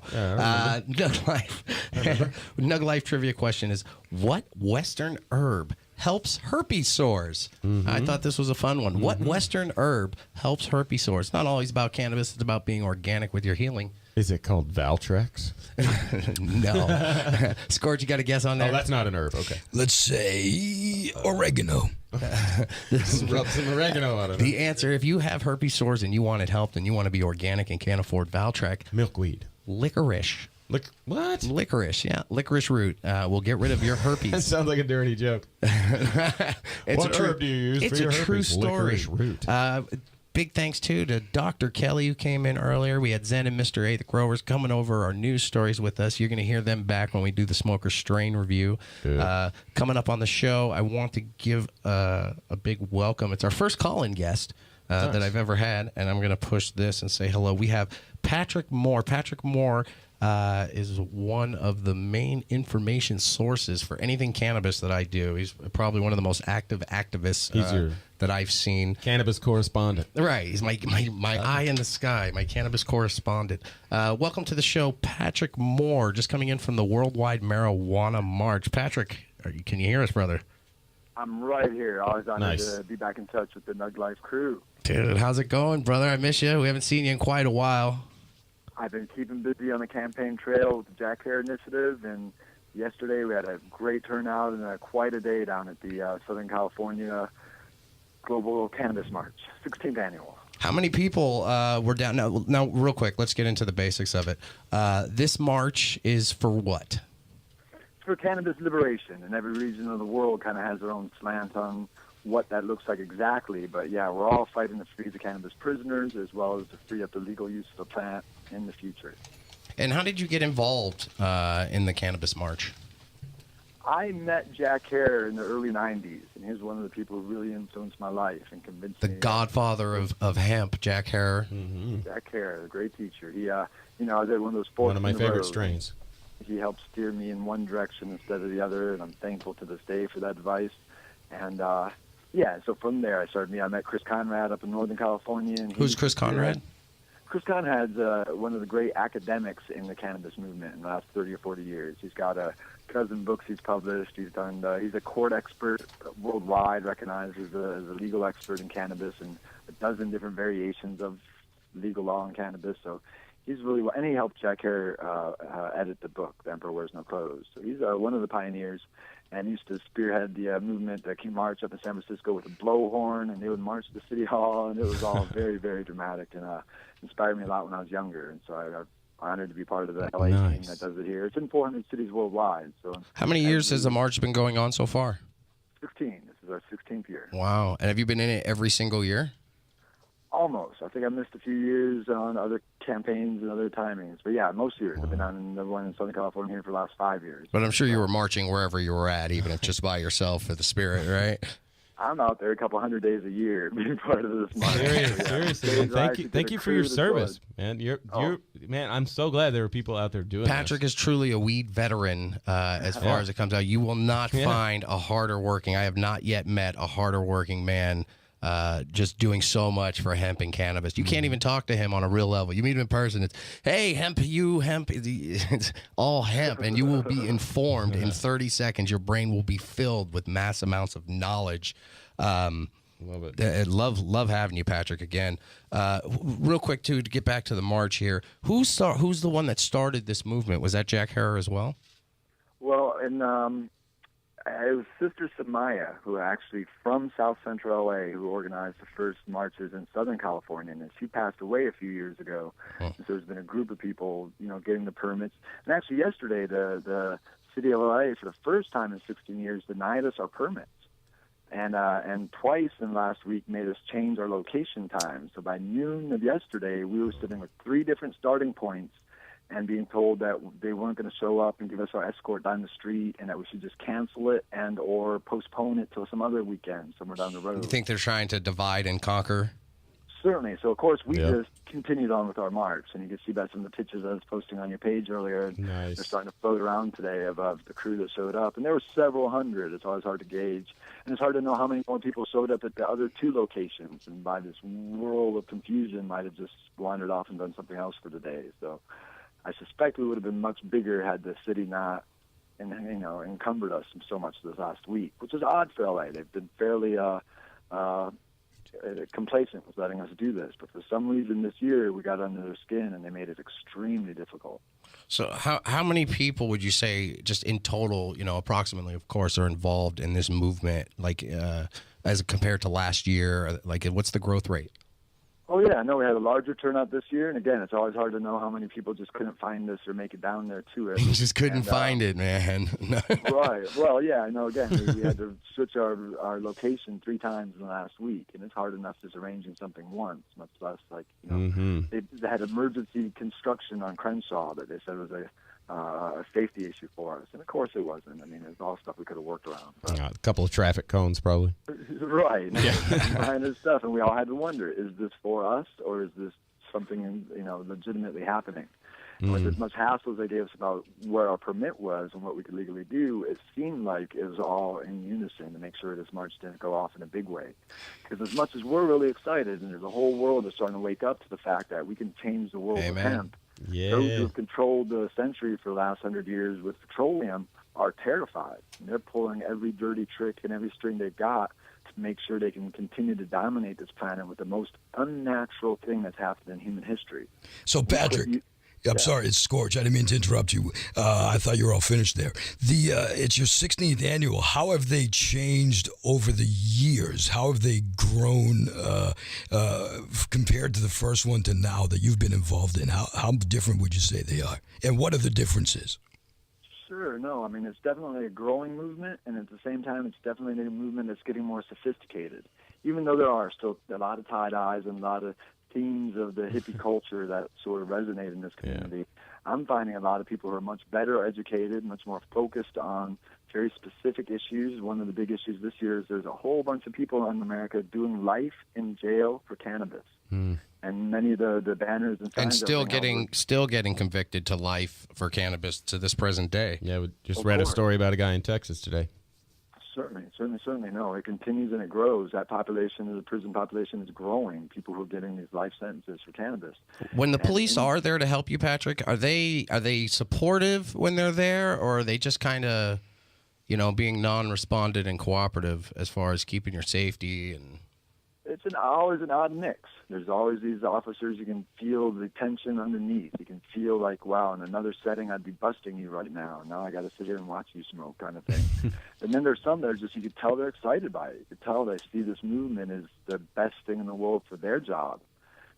NugLife trivia question is, what Western herb helps herpes sores? I thought this was a fun one. What Western herb helps herpes sores? It's not always about cannabis. It's about being organic with your healing. Is it called Valtrex? No. Scorch, you got a guess on that? Oh, that's not an herb. Okay. Let's say oregano. Rub some oregano on it. The answer, if you have herpes sores and you want it helped and you want to be organic and can't afford Valtrex, milkweed. Licorice. What? Licorice, yeah. Licorice root will get rid of your herpes. That sounds like a dirty joke. What herb do you use it's for your a true herpes? story. Licorice root. Big thanks, too, to Dr. Kelly, who came in earlier. We had Zen and Mr. A, the growers, coming over our news stories with us. You're going to hear them back when we do the Smoker Strain review. Coming up on the show, I want to give a big welcome. It's our first call-in guest that I've ever had, and I'm going to push this and say hello. We have Patrick Moore. Patrick Moore is one of the main information sources for anything cannabis that I do. He's probably one of the most active activists that I've seen. Cannabis correspondent. Right. He's my eye in the sky, my cannabis correspondent. Welcome to the show, Patrick Moore, just coming in from the Worldwide Marijuana March. Patrick, can you hear us, brother? I'm right here. Always honored to be back in touch with the NugLife crew. Dude, how's it going, brother? I miss you. We haven't seen you in quite a while. I've been keeping busy on the campaign trail with the Jack Hare Initiative, and yesterday we had a great turnout and quite a day down at the Southern California Global Cannabis March, 16th annual. How many people were down? Now, real quick, let's get into the basics of it. This march is for what? It's for cannabis liberation, and every region of the world kind of has their own slant on what that looks like exactly. But, yeah, we're all fighting to free the cannabis prisoners as well as to free up the legal use of the plant in the future. And how did you get involved in the Cannabis March? I met Jack Hare in the early 90s, and he was one of the people who really influenced my life and convinced me. The godfather of hemp, Jack Hare. Mm-hmm. Jack Hare, a great teacher. He, I was at one of those forks. One of my favorite strains. He helped steer me in one direction instead of the other, and I'm thankful to this day for that advice. And, so from there I met Chris Conrad up in Northern California. And Who's Chris Conrad? Chris Conrad's one of the great academics in the cannabis movement in the last 30 or 40 years. He's got a dozen books he's published. He's done. He's a court expert worldwide, recognized as a legal expert in cannabis and a dozen different variations of legal law in cannabis. So he's really, and he helped Jack Hare edit the book, The Emperor Wears No Clothes. So he's one of the pioneers. And used to spearhead the movement that came march up in San Francisco with a blowhorn, and they would march to the city hall, and it was all very, very dramatic, and inspired me a lot when I was younger. And so I'm honored to be part of the LA team that does it here. It's in 400 cities worldwide. So how many years has the march been going on so far? 16. This is our 16th year. Wow. And have you been in it every single year? Almost. I think I missed a few years on other campaigns and other timings. But yeah, most years. I've been on the one in Southern California here for the last 5 years. But I'm sure you were marching wherever you were at, even if just by yourself for the spirit, right? I'm out there a couple hundred days a year being part of this march. Seriously, man. Thank you for your service, man. Man, I'm so glad there are people out there doing Patrick is truly a weed veteran as far as it comes out. You will not find a harder working, I have not yet met a harder working man just doing so much for hemp and cannabis. You can't even talk to him on a real level. You meet him in person, it's, hey, hemp, it's all hemp, and you will be informed in 30 seconds. Your brain will be filled with mass amounts of knowledge. Love it. Love having you, Patrick, again. Real quick, too, to get back to the march here, who's the one that started this movement? Was that Jack Hare as well? Well, it was Sister Samaya, who actually from South Central LA, who organized the first marches in Southern California, and she passed away a few years ago. And so there's been a group of people, getting the permits. And actually yesterday, the city of LA, for the first time in 16 years, denied us our permits. And twice in last week made us change our location time. So by noon of yesterday, we were sitting with 3 different starting points and being told that they weren't going to show up and give us our escort down the street, and that we should just cancel it and or postpone it till some other weekend somewhere down the road. You think they're trying to divide and conquer? Certainly. So, of course, we just continued on with our march, and you can see by some of the pictures I was posting on your page earlier. Nice. They're starting to float around today of the crew that showed up, and there were several hundred. It's always hard to gauge, and it's hard to know how many more people showed up at the other 2 locations, and by this whirl of confusion might have just wandered off and done something else for the day. So I suspect we would have been much bigger had the city not, encumbered us so much this last week, which is odd for LA. They've been fairly complacent was letting us do this. But for some reason this year, we got under their skin, and they made it extremely difficult. So how many people would you say, just in total, approximately, of course, are involved in this movement, like as compared to last year? Like, what's the growth rate? Oh, yeah, no, we had a larger turnout this year, and again, it's always hard to know how many people just couldn't find us or make it down there to it. Just couldn't find it, man. Right. Well, yeah, I know, again, we had to switch our location 3 times in the last week, and it's hard enough just arranging something once, much less, like, they had emergency construction on Crenshaw that they said was a safety issue for us, and of course it wasn't. I mean, it's all stuff we could have worked around. A couple of traffic cones, probably. Right. Yeah. Behind this stuff, and we all had to wonder: is this for us, or is this something legitimately happening? And with as much hassle as they gave us about where our permit was and what we could legally do, it seemed like it was all in unison to make sure this march didn't go off in a big way. Because as much as we're really excited, and there's a whole world that's starting to wake up to the fact that we can change the world with hemp. Yeah. Those who have controlled the century for the last 100 years with petroleum are terrified. And they're pulling every dirty trick and every string they've got to make sure they can continue to dominate this planet with the most unnatural thing that's happened in human history. So, Patrick, I'm sorry, it's Scorch. I didn't mean to interrupt you. I thought you were all finished there. It's your 16th annual. How have they changed over the years? How have they grown compared to the first one to now that you've been involved in? How different would you say they are? And what are the differences? Sure, no. I mean, it's definitely a growing movement, and at the same time, it's definitely a movement that's getting more sophisticated. Even though there are still a lot of tie-dyes and a lot of themes of the hippie culture that sort of resonate in this community, I'm finding a lot of people who are much better educated, much more focused on very specific issues. One of the big issues this year is there's a whole bunch of people in America doing life in jail for cannabis. And many of the banners and signs still getting convicted to life for cannabis to this present day. Yeah, we just read a story about a guy in Texas today. Certainly. No, it continues and it grows. That population, the prison population, is growing. People who are getting these life sentences for cannabis. When the police are there to help you, Patrick, are they supportive when they're there, or are they just kind of, being non-respondent and cooperative as far as keeping your safety? And it's always an odd mix. There's always these officers. You can feel the tension underneath. You can feel like, wow, in another setting, I'd be busting you right now. Now I got to sit here and watch you smoke, kind of thing. And then there's some that are just, you could tell they're excited by it. You could tell they see this movement as the best thing in the world for their job,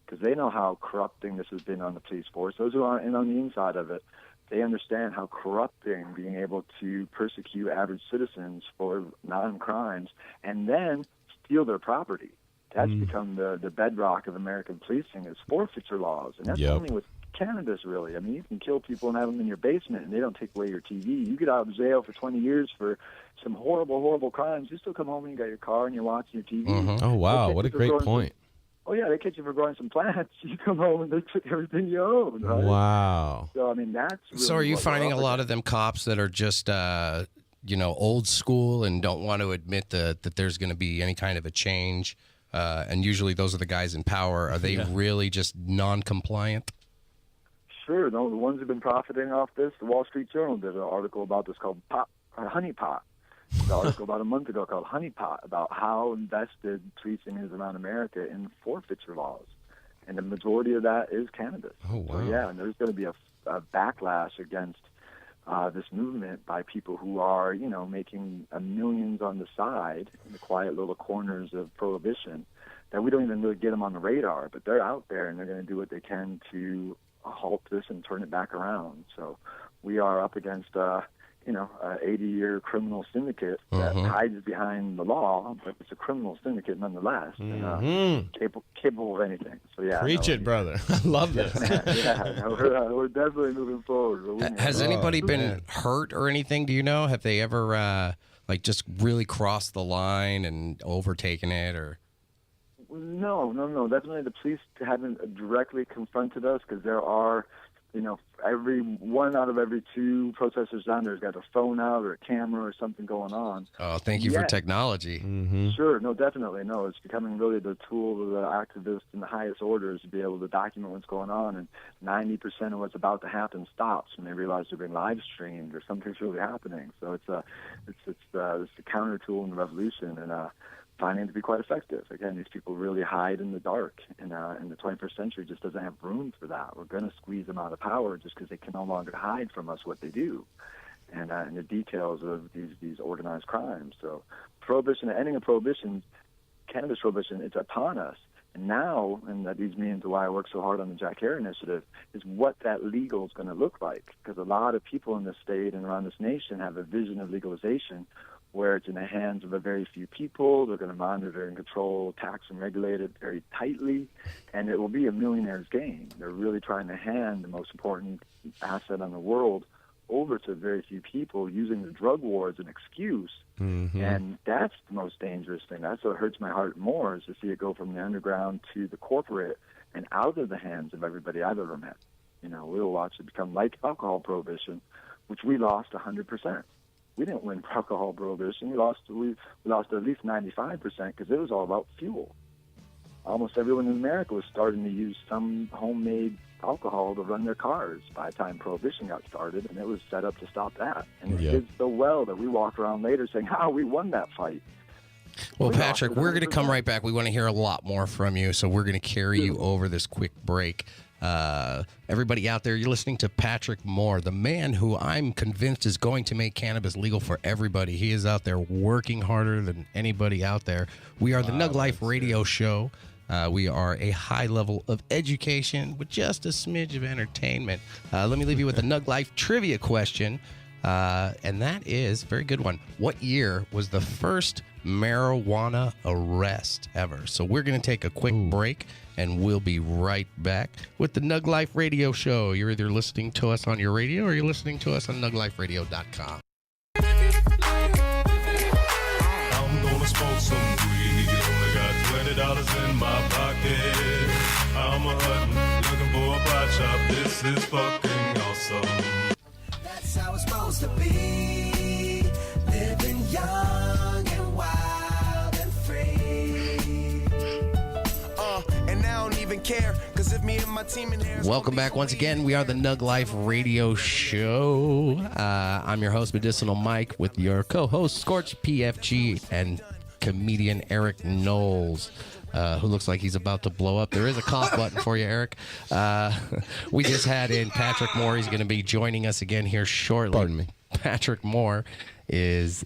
because they know how corrupting this has been on the police force. Those who aren't in on the inside of it, they understand how corrupting being able to persecute average citizens for non-crimes and then steal their property. That's become the bedrock of American policing, is forfeiture laws. And that's only with cannabis, really. I mean, you can kill people and have them in your basement, and they don't take away your TV. You get out of jail for 20 years for some horrible, horrible crimes. You still come home and you got your car and you're watching your TV. Oh, wow. What a great point. They catch you for growing some plants. You come home and they took everything you own. Right? Wow. So, I mean, that's really so are you finding a lot of them cops that are just, old school and don't want to admit that there's going to be any kind of a change? And usually those are the guys in power. Are they really just non-compliant? Sure. No, the ones who've been profiting off this, the Wall Street Journal did an article about this called Honey Pot. An article about a month ago called Honey Pot, about how invested policing is around America in forfeiture laws. And the majority of that is cannabis. Oh, wow. So, and there's going to be a backlash against this movement by people who are, making millions on the side in the quiet little corners of prohibition, that we don't even really get them on the radar, but they're out there and they're going to do what they can to halt this and turn it back around. So we are up against, an 80-year criminal syndicate that hides behind the law, but it's a criminal syndicate nonetheless, and capable of anything. So preach it, brother. I love this. We're definitely moving forward. Has anybody been hurt or anything? Do you know? Have they ever just really crossed the line and overtaken it, or? No. Definitely, the police haven't directly confronted us, because there are. Every one out of every 2 protesters down there has got a phone out or a camera or something going on. Oh, thank you for technology. Sure, no, definitely. No, it's becoming really the tool of the activists in the highest orders to be able to document what's going on, and 90% of what's about to happen stops when they realize they're being live streamed or something's really happening. So it's the counter tool in the revolution, and finding it to be quite effective. Again, these people really hide in the dark, and the 21st century just doesn't have room for that. We're going to squeeze them out of power just because they can no longer hide from us what they do, and the details of these organized crimes. So prohibition, the ending of prohibition, cannabis prohibition, it's upon us. And now, and that leads me into why I work so hard on the Jack Herr Initiative, is what that legal is going to look like. Because a lot of people in this state and around this nation have a vision of legalization where it's in the hands of a very few people. They're going to monitor and control, tax and regulate it very tightly, and it will be a millionaire's game. They're really trying to hand the most important asset in the world over to very few people, using the drug war as an excuse. And that's the most dangerous thing. That's what hurts my heart more, is to see it go from the underground to the corporate and out of the hands of everybody I've ever met. You know, we'll watch it become like alcohol prohibition, which we lost 100%. We didn't win alcohol prohibition. We lost at least 95% because it was all about fuel. Almost everyone in America was starting to use some homemade alcohol to run their cars by the time Prohibition got started, and it was set up to stop that. And it did so well that we walk around later saying, we won that fight. Well, Patrick, we're going to come right back. We want to hear a lot more from you, so we're going to carry you over this quick break. Everybody out there, you're listening to Patrick Moore, the man who I'm convinced is going to make cannabis legal for everybody. He is out there working harder than anybody out there. We are the NugLife Radio Show. We are a high level of education with just a smidge of entertainment. Let me leave you with a NugLife trivia question, and that is a very good one. What year was the first marijuana arrest ever? So we're going to take a quick break, and we'll be right back with the NugLife Radio Show. You're either listening to us on your radio or you're listening to us on NugLifeRadio.com. I'm gonna smoke some weed. Only got $20 in my pocket. I'm a hutton, looking for a pot shop. This is fucking awesome. That's how it's supposed to be. Living young and wild and free. And I don't even care, because if me and my team in here. Welcome back once again. We are the NugLife Radio Show. I'm your host, Medicinal Mike, with your co-host, Scorch PFG, and comedian Erik Knowles, who looks like he's about to blow up. There is a cough button for you, Erik. We just had in Patrick Moore. He's going to be joining us again here shortly. Pardon me. Patrick Moore is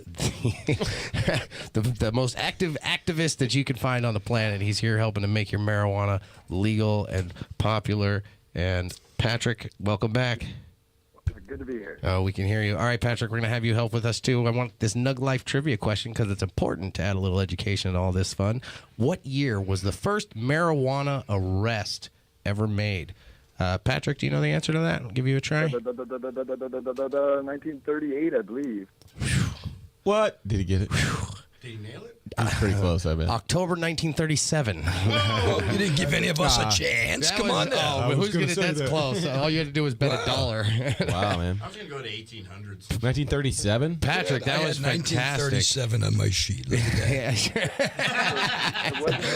the most active activist that you can find on the planet. He's here helping to make your marijuana legal and popular. And Patrick, welcome back. Good to be here. Oh, we can hear you. All right, Patrick, we're going to have you help with us, too. I want this NugLife trivia question because it's important to add a little education and all this fun. What year was the first marijuana arrest ever made? Patrick, do you know the answer to that? I'll give you a try. 1938, I believe. What? Did he get it? Did he nail it? He's pretty close, I bet. October 1937. Oh, you didn't give any of us a chance. Come on now. Oh, who's going to that's close. All you had to do was bet $1. Wow, man. I was going to go to 1800s. 1937? Patrick, that was fantastic. 1937 on my sheet. Look at that.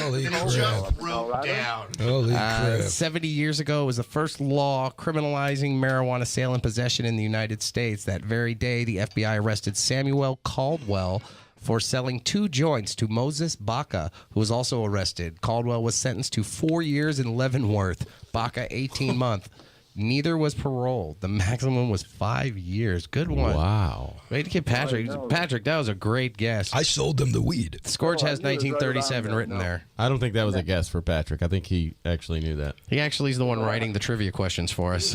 Holy crap. Wrote down. Holy crap. 70 years ago, it was the first law criminalizing marijuana sale and possession in the United States. That very day, the FBI arrested Samuel Caldwell for selling 2 joints to Moses Baca, who was also arrested. Caldwell was sentenced to 4 years in Leavenworth, Baca 18 months. Neither was paroled. The maximum was 5 years. Good one. Wow. Way to get Patrick. Patrick, that was a great guess. I sold them the weed. Scorch has 1937 written there. I don't think that was a guess for Patrick. I think he actually knew that. He actually is the one writing the trivia questions for us.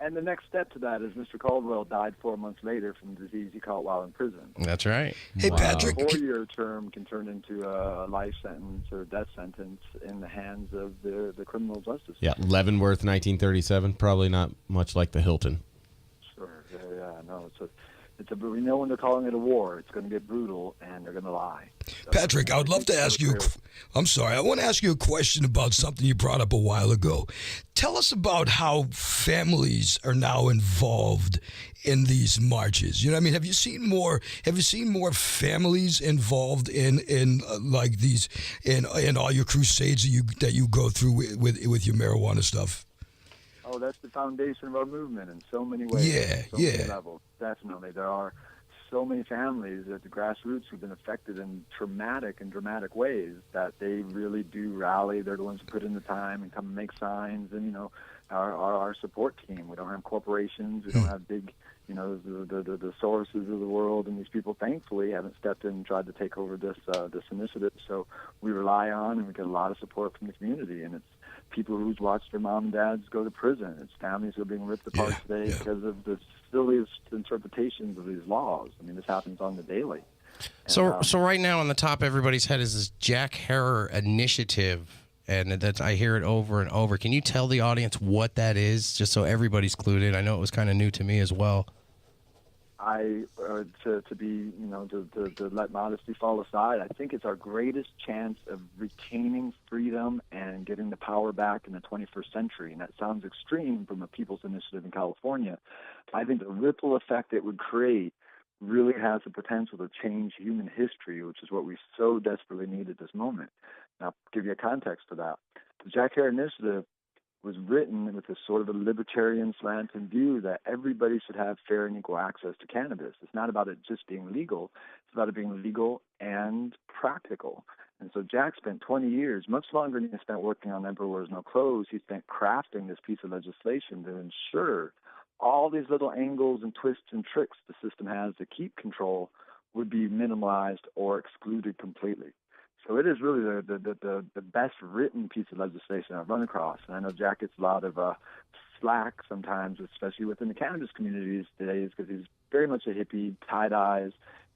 And the next step to that is Mr. Caldwell died 4 months later from disease he caught while in prison. That's right. Hey, Patrick. A 4-year term can turn into a life sentence or death sentence in the hands of the criminal justice. Yeah, Leavenworth, 1937. Probably not much like the Hilton. Sure. Yeah. No. We know when they're calling it a war, it's going to get brutal, and they're going to lie. So, Patrick, I would love to ask you. I'm sorry. I want to ask you a question about something you brought up a while ago. Tell us about how families are now involved in these marches. You know, what I mean, have you seen more families involved in like these in all your crusades that you go through with your marijuana stuff? Oh, that's the foundation of our movement in so many ways. Yeah, so many levels. Definitely. There are so many families at the grassroots who've been affected in traumatic and dramatic ways that they really do rally. They're the ones who put in the time and come and make signs, and our support team. We don't have corporations. We don't have big, the sources of the world, and these people thankfully haven't stepped in and tried to take over this initiative. So we rely on, and we get a lot of support from the community, and it's people who's watched their mom and dads go to prison. It's families who are being ripped apart today because of the silliest interpretations of these laws. I mean, this happens on the daily. And, so right now on the top of everybody's head is this Jack Herer initiative, and that I hear it over and over. Can you tell the audience what that is, just so everybody's clued in? I know it was kind of new to me as well. To let modesty fall aside, I think it's our greatest chance of retaining freedom and getting the power back in the 21st century. And that sounds extreme from a people's initiative in California. I think the ripple effect it would create really has the potential to change human history, which is what we so desperately need at this moment. Now, I'll give you a context for that. The Jack Herer Initiative was written with a sort of a libertarian slant in view that everybody should have fair and equal access to cannabis. It's not about it just being legal. It's about it being legal and practical. And so Jack spent 20 years, much longer than he spent working on Emperor Wears No Clothes. He spent crafting this piece of legislation to ensure all these little angles and twists and tricks the system has to keep control would be minimalized or excluded completely. So it is really the best written piece of legislation I've run across. And I know Jack gets a lot of slack sometimes, especially within the cannabis communities today, because he's very much a hippie, tie-dyes,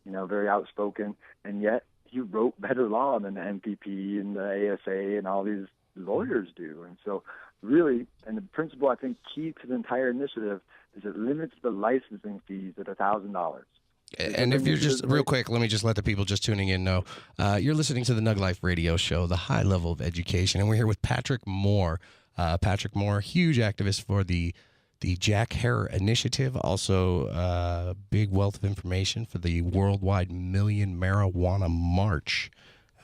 very outspoken, and yet he wrote better law than the MPP and the ASA and all these lawyers do. And so really, and the principle I think key to the entire initiative is it limits the licensing fees at $1,000. And if you're just real quick, let me just let the people just tuning in know. You're listening to the NugLife Radio Show, the high level of education, and we're here with Patrick Moore. Patrick Moore, huge activist for the Jack Herer Initiative, also big wealth of information for the worldwide Million Marijuana March.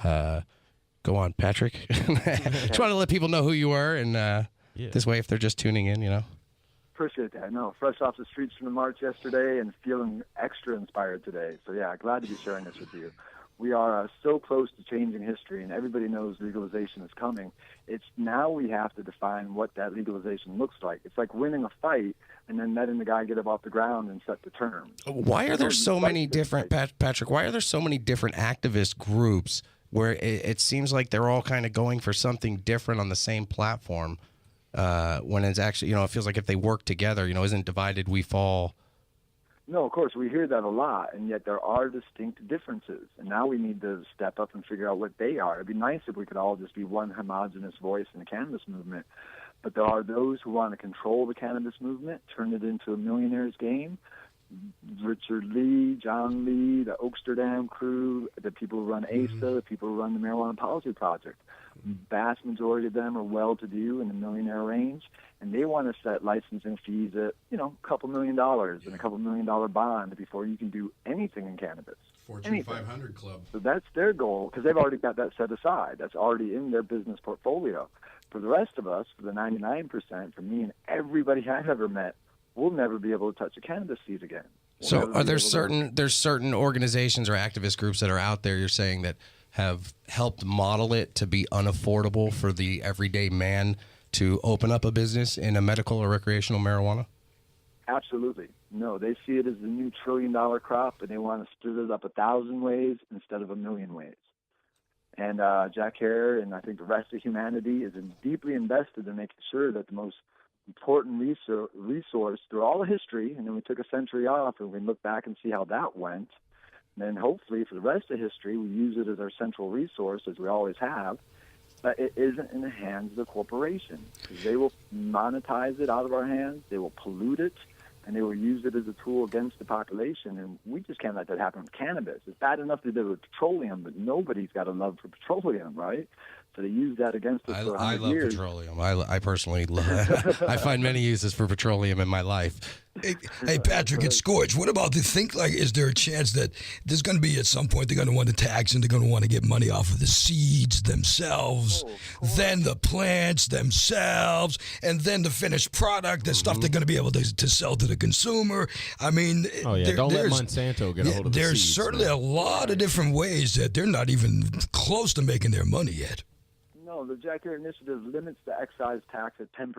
Go on, Patrick. Just want to let people know who you are, and this way, if they're just tuning in, Appreciate that. No, fresh off the streets from the march yesterday and feeling extra inspired today. So, glad to be sharing this with you. We are so close to changing history, and everybody knows legalization is coming. It's now we have to define what that legalization looks like. It's like winning a fight and then letting the guy get up off the ground and set the terms. Why are there so many different, Patrick, why are there so many different activist groups where it seems like they're all kind of going for something different on the same platform? When it's actually, it feels like if they work together, isn't divided we fall. No, of course, we hear that a lot, and yet there are distinct differences. And now we need to step up and figure out what they are. It'd be nice if we could all just be one homogenous voice in the cannabis movement. But there are those who want to control the cannabis movement, turn it into a millionaire's game. Richard Lee, John Lee, the Oaksterdam crew, the people who run ASA, the people who run the Marijuana Policy Project. Vast majority of them are well-to-do in the millionaire range, and they want to set licensing fees at, a couple $1 million and a couple $1 million bond before you can do anything in cannabis. Fortune 500 club. So that's their goal, because they've already got that set aside. That's already in their business portfolio. For the rest of us, for the 99%, for me and everybody I've ever met, we'll never be able to touch a cannabis seed again. So are there certain organizations or activist groups that are out there, you're saying, that have helped model it to be unaffordable for the everyday man to open up a business in a medical or recreational marijuana? Absolutely. No, they see it as the new $1 trillion crop, and they want to split it up 1,000 ways instead of 1,000,000 ways. And Jack Herer and I think the rest of humanity is deeply invested in making sure that the most important resource through all of history, and then we took a century off, and we look back and see how that went. And then hopefully for the rest of history, we use it as our central resource, as we always have, but it isn't in the hands of the corporation, because they will monetize it out of our hands, they will pollute it, and they will use it as a tool against the population, and we just can't let that happen with cannabis. It's bad enough to do it with petroleum, but nobody's got a love for petroleum, right? So they use that against us for 100 years. I love petroleum. I personally love I find many uses for petroleum in my life. Hey, Patrick, it's Scorch. What about is there a chance that there's going to be at some point they're going to want to tax and they're going to want to get money off of the seeds themselves, then the plants themselves, and then the finished product, the stuff they're going to be able to sell to the consumer? I mean, don't let Monsanto get a hold of the there's seeds. Certainly a lot of different ways that they're not even close to making their money yet. No, the Jack Herer Initiative limits the excise tax at 10%.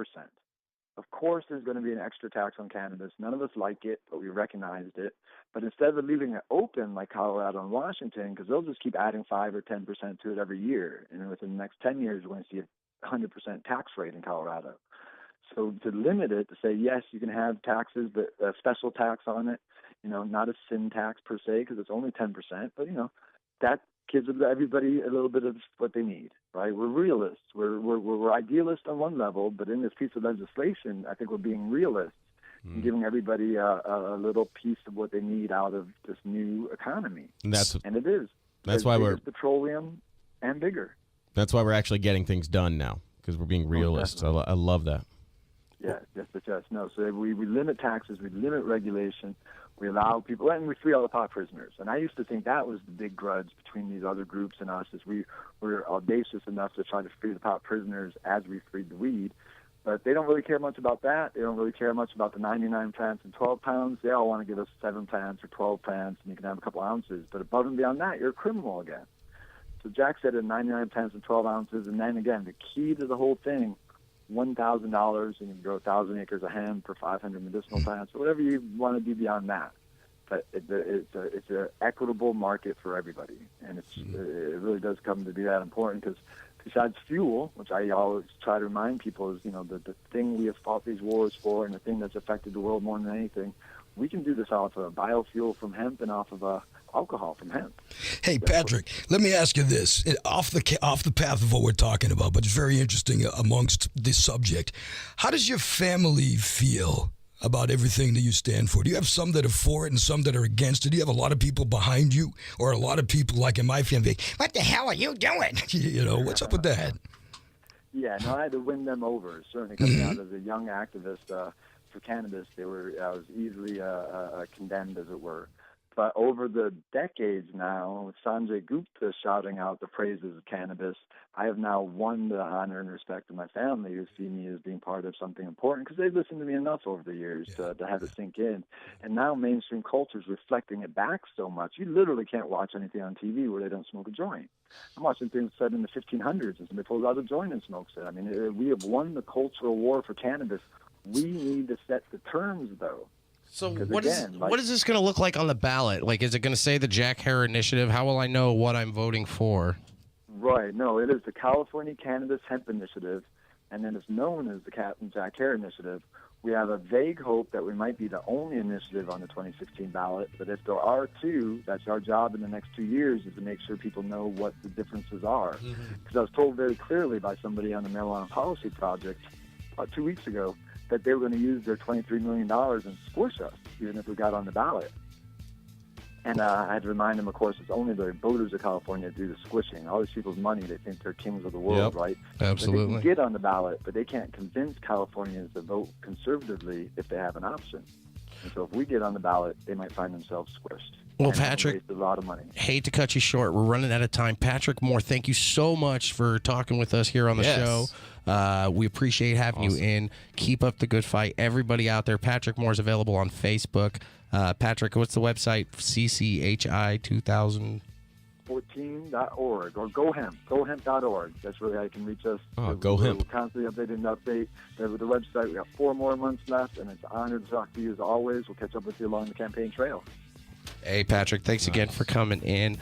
Of course, there's going to be an extra tax on cannabis. None of us like it, but we recognized it. But instead of leaving it open like Colorado and Washington, because they'll just keep adding 5 or 10% to it every year, and within the next 10 years, we're going to see a 100% tax rate in Colorado. So to limit it, to say, yes, you can have taxes, but a special tax on it, not a sin tax per se, because it's only 10%, but, that gives everybody a little bit of what they need, right? We're realists. We're idealists on one level, but in this piece of legislation, I think we're being realists and giving everybody a little piece of what they need out of this new economy. And it is. That's why we're petroleum and bigger. That's why we're actually getting things done now, because we're being realists. I love that. Yeah, yes. No, so we limit taxes, we limit regulation, we allow people, and we free all the pot prisoners. And I used to think that was the big grudge between these other groups and us, is we were audacious enough to try to free the pot prisoners as we freed the weed. But they don't really care much about that. They don't really care much about the 99 plants and 12 pounds. They all want to give us 7 plants or 12 plants, and you can have a couple ounces. But above and beyond that, you're a criminal again. So Jack said 99 plants and 12 ounces, and then again, the key to the whole thing, $1,000, and you can grow 1,000 acres of hemp for 500 medicinal plants, or whatever you want to do beyond that. But it's an equitable market for everybody, and it really does come to be that important, because besides fuel, which I always try to remind people is, the thing we have fought these wars for, and the thing that's affected the world more than anything, we can do this off of biofuel from hemp and off of alcohol from hemp. Hey, Patrick, let me ask you this, off the path of what we're talking about, but it's very interesting amongst this subject. How does your family feel about everything that you stand for? Do you have some that are for it and some that are against it? Do you have a lot of people behind you, or a lot of people like in my family, what the hell are you doing? What's up with that? Yeah, no, I had to win them over. Certainly coming out as a young activist for cannabis, I was easily condemned, as it were. But over the decades now, with Sanjay Gupta shouting out the praises of cannabis, I have now won the honor and respect of my family, who see me as being part of something important, because they've listened to me enough over the years to have it sink in. And now mainstream culture is reflecting it back so much. You literally can't watch anything on TV where they don't smoke a joint. I'm watching things said in the 1500s, and somebody pulls out a joint and smokes it. I mean, we have won the cultural war for cannabis. We need to set the terms, though. So what is this going to look like on the ballot? Like, is it going to say the Jack Herer Initiative? How will I know what I'm voting for? Right. No, it is the California Cannabis Hemp Initiative, and then it's known as the Jack Herer Initiative. We have a vague hope that we might be the only initiative on the 2016 ballot, but if there are two, that's our job in the next 2 years, is to make sure people know what the differences are. Because I was told very clearly by somebody on the Marijuana Policy Project about 2 weeks ago that they were going to use their $23 million and squish us, even if we got on the ballot. And I had to remind them, of course, it's only the voters of California that do the squishing. All these people's money, they think they're kings of the world, right? Absolutely. But they can get on the ballot, but they can't convince Californians to vote conservatively if they have an option. And so if we get on the ballot, they might find themselves squished. Well, and Patrick, waste a lot of money. Hate to cut you short. We're running out of time. Patrick Moore, thank you so much for talking with us here on the show. We appreciate having you in. Keep up the good fight. Everybody out there, Patrick Moore is available on Facebook. Patrick, what's the website? CCHI2014.org or GoHemp.org. That's really how you can reach us. Go Hemp. We're constantly updating the update. The website, we got 4 more months left, and it's an honor to talk to you as always. We'll catch up with you along the campaign trail. Hey, Patrick, thanks again for coming in.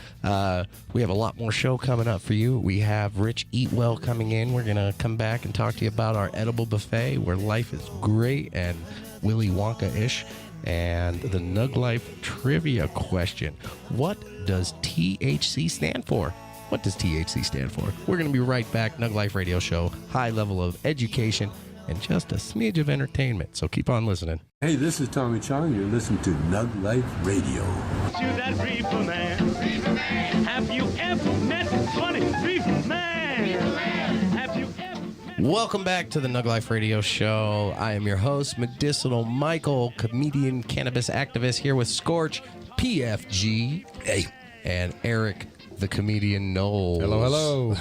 We have a lot more show coming up for you. We have Rich Eatwell coming in. We're going to come back and talk to you about our edible buffet, where life is great and Willy Wonka-ish, and the NugLife trivia question. What does THC stand for? What does THC stand for? We're going to be right back. NugLife Radio Show, high level of education and just a smidge of entertainment. So keep on listening. Hey, this is Tommy Chong. You're listening to NugLife Radio. You that reefer man. Have you ever met a funny reefer man? Have you ever met Welcome back to the NugLife Radio Show. I am your host, Medicinal Michael, comedian, cannabis activist, here with Scorch PFG. Hey. And Erik, the comedian Knowles. Hello.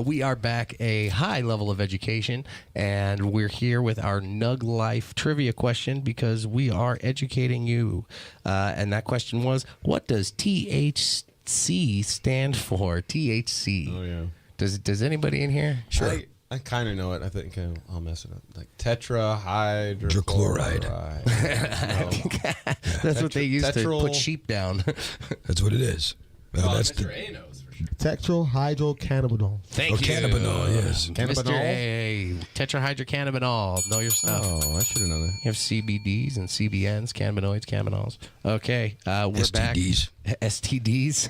We are back a high level of education, and we're here with our NugLife trivia question because we are educating you. And that question was, what does THC stand for? THC. Oh, yeah. Does anybody in here? Sure. I kind of know it. I think I'll mess it up. Like tetrahydrochloride. That's what they used to put sheep down. That's what it is. That's Mr. A knows for sure. Tetrahydrocannabinol. Thank you. Cannabinol, yes. Mr. A. Tetrahydrocannabinol. Know your stuff. Oh, I should have known that. You have CBDs and CBNs, cannabinoids, cannabinols. Okay, we're STDs. back. STDs.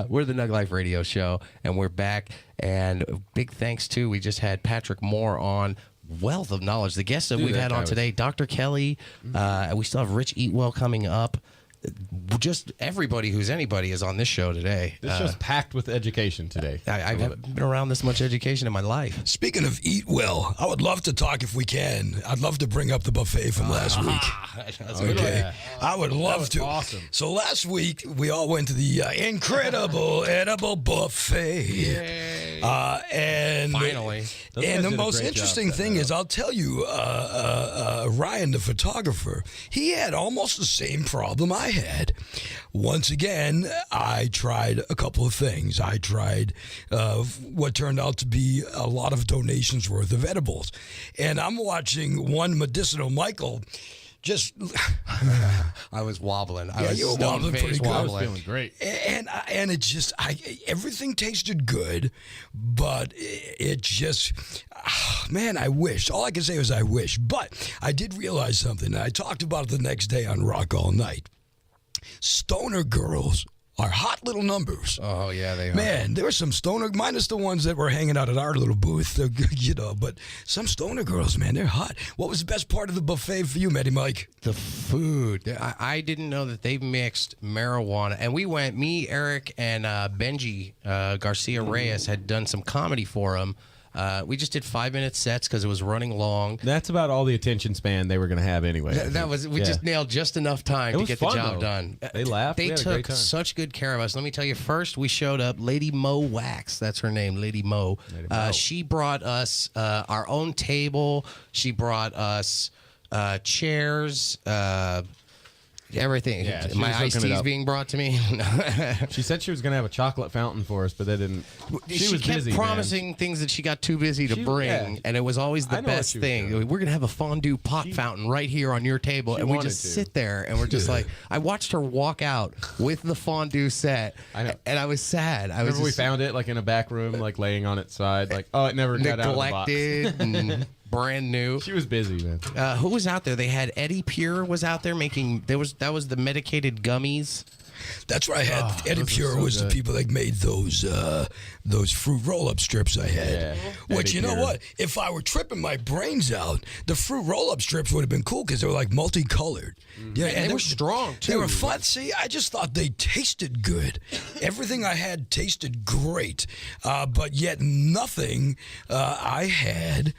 We're the NugLife Radio Show, and we're back. And big thanks, too. We just had Patrick Moore on. Wealth of knowledge. The guests that we've had on today, Dr. Kelly. We still have Rich Eatwell coming up. Just everybody who's anybody is on this show today. This show's packed with education today. I've been around this much education in my life. Speaking of Eatwell, I would love to talk if we can. I'd love to bring up the buffet from last week. Okay. I would love to. Awesome. So last week, we all went to the incredible edible buffet. Yay. And finally. And the most interesting thing is, I'll tell you, Ryan, the photographer, he had almost the same problem I had. Once again, I tried a couple of things. I tried what turned out to be a lot of donations worth of edibles. And I'm watching one Medicinal Michael just I was wobbling. You were wobbling pretty good. I was feeling great. And it just, everything tasted good, but it just, man, I wish. All I can say is I wish. But I did realize something. I talked about it the next day on Rock All Night. Stoner girls are hot little numbers. Oh, yeah, they are. Man, there were some stoner, minus the ones that were hanging out at our little booth, but some stoner girls, man, they're hot. What was the best part of the buffet for you, Matty Mike? The food. I didn't know that they mixed marijuana. And we went, me, Erik, and Benji Garcia Reyes had done some comedy for him. We just did 5-minute sets because it was running long. That's about all the attention span they were going to have anyway. We just nailed just enough time to get the job done. They laughed. They took such good care of us. Let me tell you, first we showed up. Lady Mo Wax, that's her name, Lady Mo. She brought us our own table. She brought us chairs. Everything. Yeah, my iced tea's being brought to me. She said she was going to have a chocolate fountain for us, but they didn't. She was kept busy, promising things that she got too busy to bring, and it was always the best thing. We're going to have a fondue pot fountain right here on your table, and we just sit there, and we're just like, I watched her walk out with the fondue set, and I was sad. Remember we found it like in a back room, like laying on its side, like, oh, it never got out of the box. Neglected and brand new. She was busy, man. Who was out there? They had Eddie Pure was out there making. That was the medicated gummies. That's where I had Eddie Pure was the people that made those fruit roll-up strips I had. Yeah, Which, you know what? If I were tripping my brains out, the fruit roll-up strips would have been cool because they were like multicolored. Yeah, and they were strong too. They were fun. See, I just thought they tasted good. Everything I had tasted great, but yet nothing I had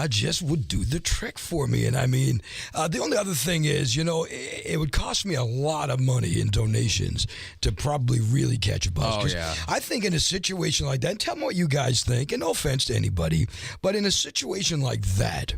just would do the trick for me. And I mean, the only other thing is, it would cost me a lot of money in donations to probably really catch a buzz. Oh, yeah. I think in a situation like that, tell me what you guys think, and no offense to anybody, but in a situation like that,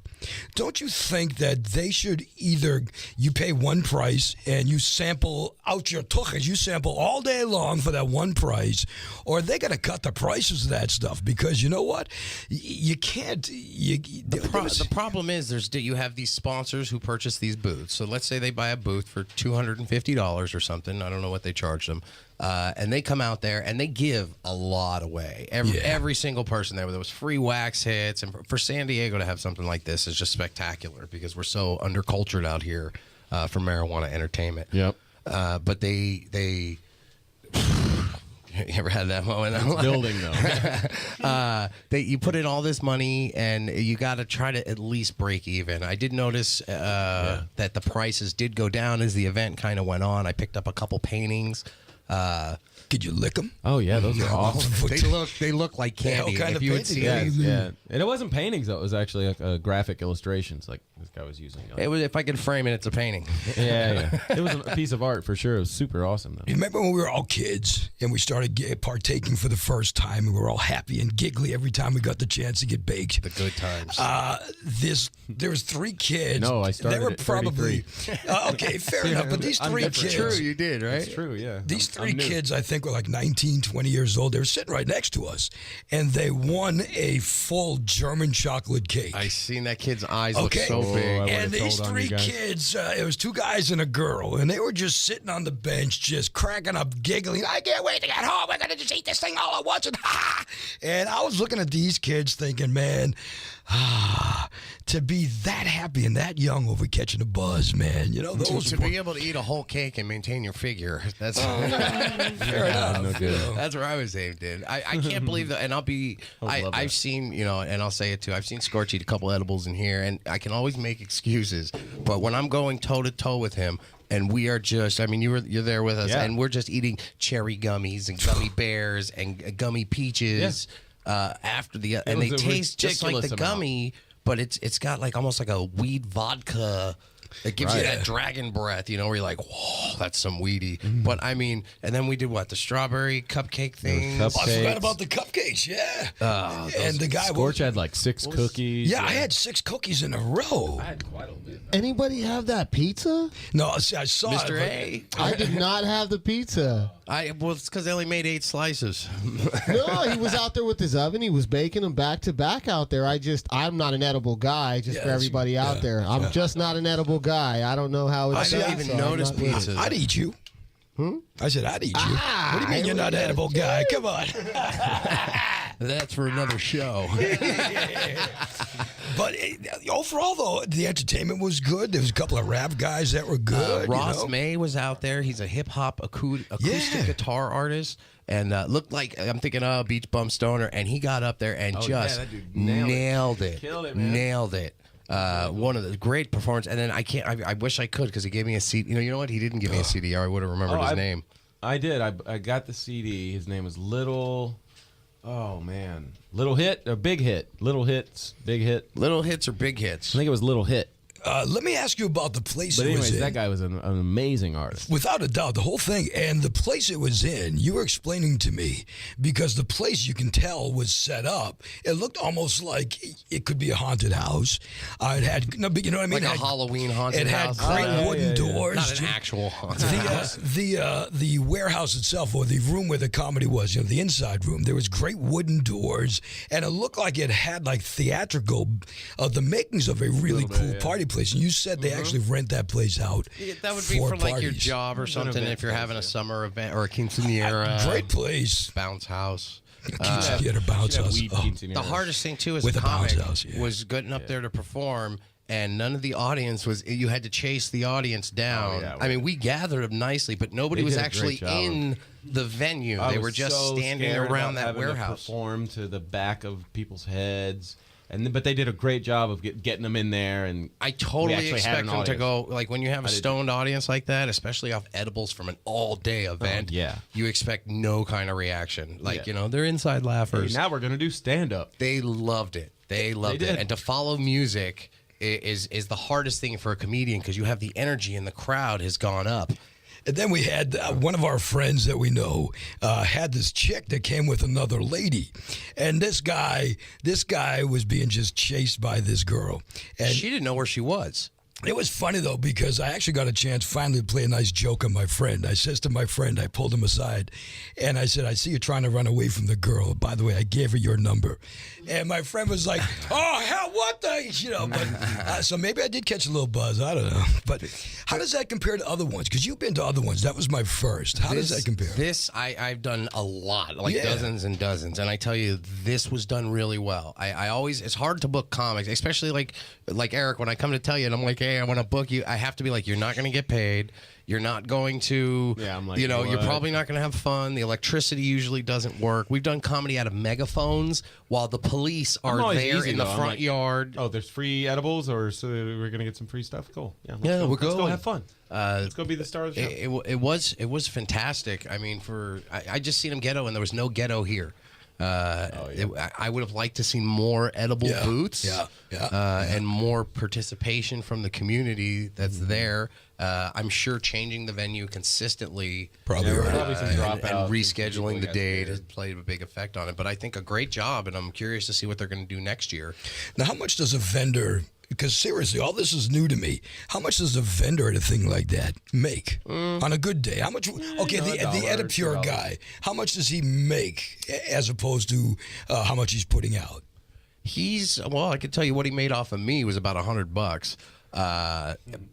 don't you think that they should either, you pay one price and you sample out your tuchas, you sample all day long for that one price, or they got to cut the prices of that stuff, because you know what? You can't. The problem is you have these sponsors who purchase these booths. So let's say they buy a booth for $250 or something. I don't know what they charge them. And they come out there and they give a lot away. Every single person there was free wax hits. And for San Diego to have something like this is just spectacular because we're so undercultured out here for marijuana entertainment. Yep. But they you ever had that moment? It's building though. You put in all this money and you got to try to at least break even. I did notice that the prices did go down as the event kind of went on. I picked up a couple paintings Could you lick them? Oh yeah, those are awesome. They look like candy. Kind if of you would painting. see Yeah. And it wasn't paintings though; it was actually graphic illustrations, like this guy was using. it was, if I could frame it, it's a painting. Yeah. It was a piece of art for sure. It was super awesome though. You remember when we were all kids and we started partaking for the first time, and we were all happy and giggly every time we got the chance to get baked? The good times. There was 3 kids. No, I started They were at probably okay, fair enough. But these 3 kids, True, you did, right? It's true, yeah. These 3 kids, I think, were like 19, 20 years old. They were sitting right next to us, and they won a full German chocolate cake. I seen that kid's eyes look so big. And these 3 kids, it was 2 guys and a girl, and they were just sitting on the bench, just cracking up, giggling. I can't wait to get home. We're gonna just eat this thing all at once, and ha! And I was looking at these kids, thinking, man. To be that happy and that young over catching a buzz, man. You know, those to be able to eat a whole cake and maintain your figure. That's fair enough. No good. That's where I was aimed in. I can't believe that. And I've seen, and I'll say it too. I've seen Scorch eat a couple edibles in here, and I can always make excuses. But when I'm going toe to toe with him, and we are just, you're there with us, and we're just eating cherry gummies and gummy bears and gummy peaches. Yeah. After and they taste just like the gummy, but it's got like almost like a weed vodka. It gives you that dragon breath, where you're like, whoa, that's some weedy. But and then we did what? The strawberry cupcake thing. I forgot about the cupcakes, yeah. And the guy Scorch had like 6 cookies. Yeah, I had 6 cookies in a row. I had quite a bit. Anybody have that pizza? No, I saw Mr. it. I did not have the pizza. It's because they only made 8 slices. No, he was out there with his oven. He was baking them back to back out there. I'm not an edible guy, just for everybody out there. I'm just not an edible guy. I don't know how it's I didn't even notice pizzas. I'd eat you. I said, I'd eat you. What do you mean you're not an edible guy? Come on. That's for another show. But overall, though, the entertainment was good. There was a couple of rap guys that were good. Ross May was out there. He's a hip-hop acoustic guitar artist. And looked like, I'm thinking, Beach Bum Stoner. And he got up there and just nailed it. Killed it, man. Nailed it. One of the great performances. And then I wish I could because he gave me a CD. You know what? He didn't give me a CD or I would have remembered his name. I did. I got the CD. His name was Little... Oh, man. Little Hit or Big Hit? Little Hits, Big Hit. Little Hits or Big Hits? I think it was Little Hit. Let me ask you about the place but it anyways, was in. That guy was an amazing artist. Without a doubt, the whole thing. And the place it was in, you were explaining to me, because the place, you can tell, was set up. It looked almost like it could be a haunted house. It had, you know what I mean? Like a Halloween haunted house. It had great wooden doors. Not an actual haunted house. The warehouse itself, or the room where the comedy was, the inside room, there was great wooden doors, and it looked like it had like theatrical, the makings of a really cool party place. And you said they actually rent that place out. Yeah, that would be for like your job or something if you're having a summer event or a quinceanera. Great place. Bounce house. Quinceanera bounce house. The hardest thing too as a comic was getting up there to perform, and none of the audience was. You had to chase the audience down. We gathered them nicely, but nobody was actually in the venue. They were just standing around that warehouse. To perform to the back of people's heads. But they did a great job of getting them in there, and I totally expect them to go. Like when you have a stoned audience like that, especially off edibles from an all-day event, you expect no kind of reaction. Like they're inside laughers. Hey, now we're gonna do stand-up. They loved it. They loved it. And to follow music is the hardest thing for a comedian because you have the energy and the crowd has gone up. And then we had one of our friends that we know had this chick that came with another lady, and this guy was being just chased by this girl, and she didn't know where she was. It was funny, though, because I actually got a chance finally to play a nice joke on my friend. I says to my friend, I pulled him aside, and I said, I see you trying to run away from the girl. By the way, I gave her your number. And my friend was like, oh, hell, what the, but so maybe I did catch a little buzz. I don't know. But how does that compare to other ones? Because you've been to other ones. That was my first. How does that compare? I've done a lot, dozens and dozens. And I tell you, this was done really well. I always, it's hard to book comics, especially like Erik, when I come to tell you, and I'm like, hey, hey, I want to book you. I have to be like, you're not going to get paid. You're not going to, I'm like, you're probably not going to have fun. The electricity usually doesn't work. We've done comedy out of megaphones while the police are there in the front yard. Oh, there's free edibles, or so we're going to get some free stuff? Cool. Yeah, let's go have fun. Let's go be the star of the show. It was fantastic. I mean, I just seen him ghetto, and there was no ghetto here. I would have liked to see more edible booths and more participation from the community that's there. I'm sure changing the venue consistently probably some and dropouts rescheduling the date has played a big effect on it. But I think a great job, and I'm curious to see what they're going to do next year. Now, how much does a vendor, because seriously, all this is new to me, how much does a vendor at a thing like that make on a good day? How much? Okay, the Edipure guy, how much does he make as opposed to how much he's putting out? I can tell you what he made off of me was about $100.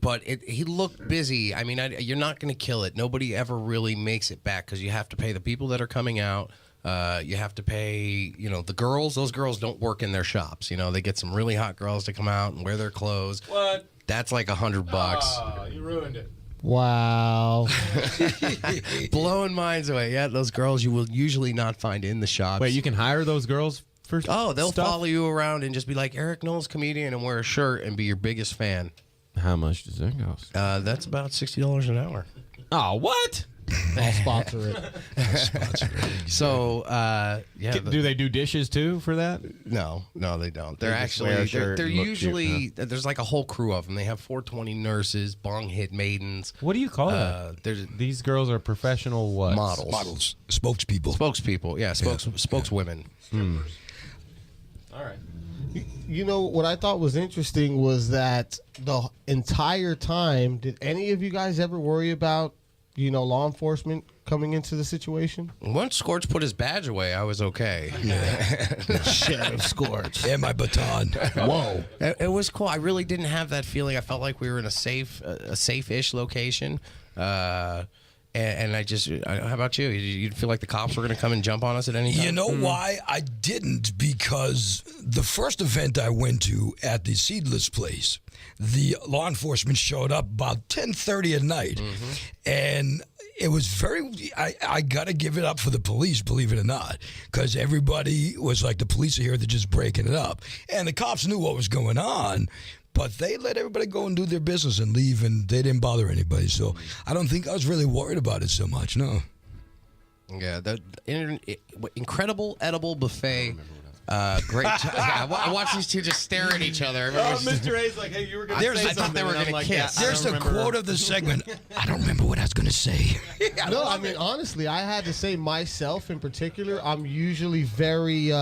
But he looked busy. I mean, you're not going to kill it. Nobody ever really makes it back because you have to pay the people that are coming out. You have to pay, the girls. Those girls don't work in their shops. They get some really hot girls to come out and wear their clothes. What? That's like $100. Oh, you ruined it. Wow. Blowing minds away. Yeah, those girls you will usually not find in the shops. Wait, you can hire those girls? They'll follow you around and just be like, Erik Knowles, comedian, and wear a shirt and be your biggest fan. How much does that cost? That's about $60 an hour. Oh, what? I'll sponsor it. So, do they do dishes too for that? No, they don't. They're usually, there's like a whole crew of them. They have 420 nurses, bong hit maidens. What do you call that? These girls are professional what? Models. Spokespeople. Yeah, spokeswomen. All right. What I thought was interesting was that the entire time, did any of you guys ever worry about, law enforcement coming into the situation? Once Scorch put his badge away, I was okay. Sheriff Scorch. And my baton. Whoa. It was cool. I really didn't have that feeling. I felt like we were in a safe-ish location. And how about you? You feel like the cops were going to come and jump on us at any time? You know why? I didn't, because the first event I went to at the Seedless place, the law enforcement showed up about 10:30 at night. And it was I got to give it up for the police, believe it or not, because everybody was like, the police are here, they're just breaking it up. And the cops knew what was going on. But they let everybody go and do their business and leave, and they didn't bother anybody. So I don't think I was really worried about it so much, no. Yeah, the incredible edible buffet. Great. I watch these two just stare at each other. Mr. A's like, hey, you were going to say something. I thought they were going to kiss. There's the quote of the segment. I don't remember what I was going to say. No, I mean, honestly, I had to say myself in particular, I'm usually very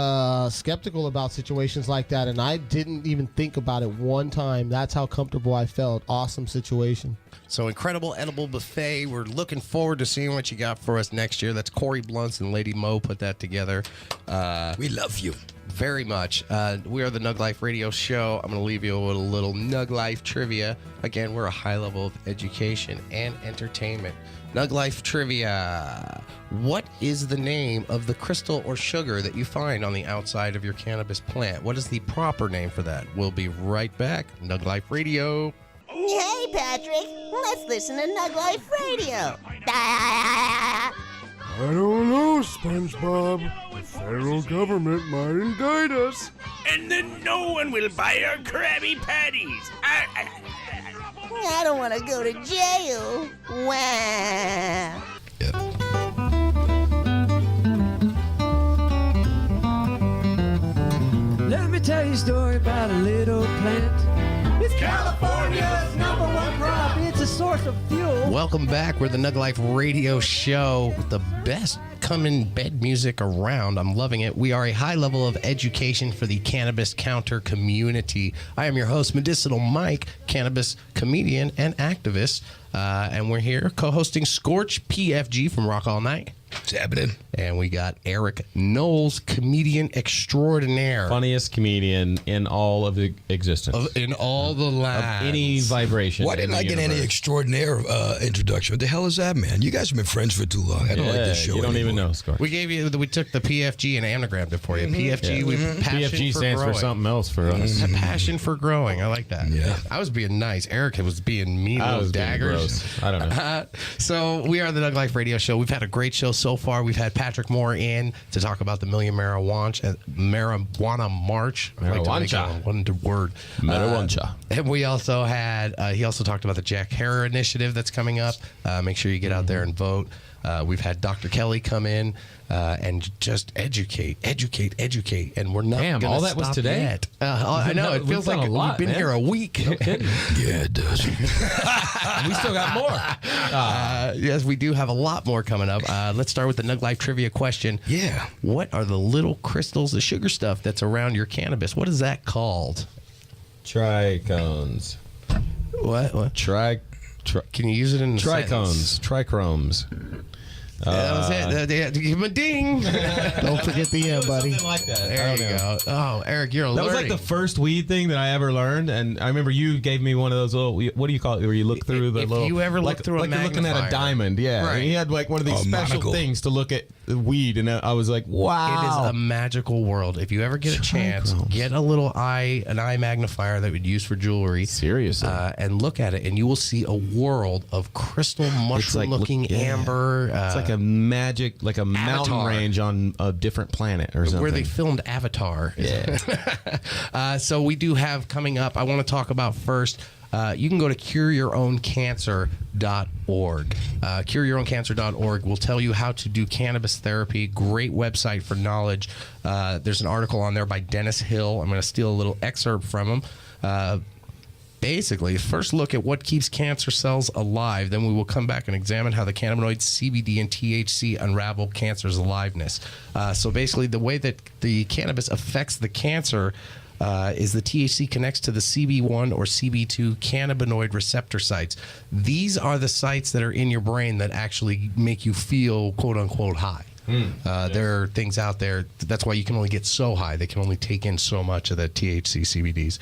skeptical about situations like that, and I didn't even think about it one time. That's how comfortable I felt. Awesome situation. So incredible edible buffet. We're looking forward to seeing what you got for us next year. That's Corey Blunts and Lady Mo put that together. We love you. Very much. We are the NugLife Radio Show. I'm going to leave you with a little NugLife trivia. Again, we're a high level of education and entertainment. NugLife trivia. What is the name of the crystal or sugar that you find on the outside of your cannabis plant? What is the proper name for that? We'll be right back. NugLife Radio. Hey, Patrick. Let's listen to NugLife Radio. I don't know, SpongeBob. The federal government might indict us. And then no one will buy our Krabby Patties. I don't want to go to jail. Wow. Let me tell you a story about a little plant. It's California's #1 crop. It's a source of fuel. Welcome back. We're the NugLife Radio Show with the best come-in-bed music around. I'm loving it. We are a high level of education for the cannabis counter community. I am your host, Medicinal Mike, cannabis comedian and activist. And we're here co-hosting Scorch PFG from Rock All Night. What's happening? And we got Erik Knowles, comedian extraordinaire. Funniest comedian in all of the existence. In all the lands. Of any vibration. Why didn't I get any extraordinaire introduction? What the hell is that, man? You guys have been friends for too long. I don't like this show You don't anymore. even know, Scorch. We took the PFG and anagrammed it for you. PFG, PFG stands for something else for us. Passion for growing. I like that. Yeah. I was being nice. Erik was being mean I little was being daggers. gross. I don't know. So we are the NugLife Radio Show. We've had a great show so far. We've had Patrick Moore in to talk about the Million Marijuana March. I like to make that one word. Marijuana. And we also had, he also talked about the Jack Herer initiative that's coming up. Make sure you get out there and vote. We've had Dr. Kelly come in and just educate. And we're not Damn, gonna all that was stop today? yet. I know. It feels like a lot, we've been here a week. No kidding. Yeah, it does. We still got more. Yes, we do have a lot more coming up. Let's start with the NugLife trivia question. Yeah. What are the little crystals, the sugar stuff that's around your cannabis? What is that called? Trichones. What? Can you use it in a sentence? Trichromes. That was it. Give him a ding. Don't forget the end, buddy. Something like that. There you go. Oh, Erik, you're learning. That was like the first weed thing that I ever learned, and I remember you gave me one of those little. What do you call it? Where you look through the little. If you ever look through a like you're looking at a magnifier. diamond, yeah. Right. And he had like one of these special monocle. things to look at the weed, and I was like, wow. It is a magical world. If you ever get a chance, get a little an eye magnifier that we'd use for jewelry. Seriously. And look at it, and you will see a world of crystal mushroom-looking amber. It's like a magic, like a mountain Avatar. range on a different planet or something. Where they filmed Avatar. Yeah. So we do have coming up, I want to talk about first, you can go to cureyourowncancer.org. Cureyourowncancer.org will tell you how to do cannabis therapy. Great website for knowledge. There's an article on there by Dennis Hill. I'm going to steal a little excerpt from him. Basically, first look at what keeps cancer cells alive. Then we will come back and examine how the cannabinoids CBD and THC unravel cancer's aliveness. So basically, the way that the cannabis affects the cancer is the THC connects to the CB1 or CB2 cannabinoid receptor sites. These are the sites that are in your brain that actually make you feel, quote unquote, high. There are things out there. That's why you can only get so high. They can only take in so much of the THC, CBDs.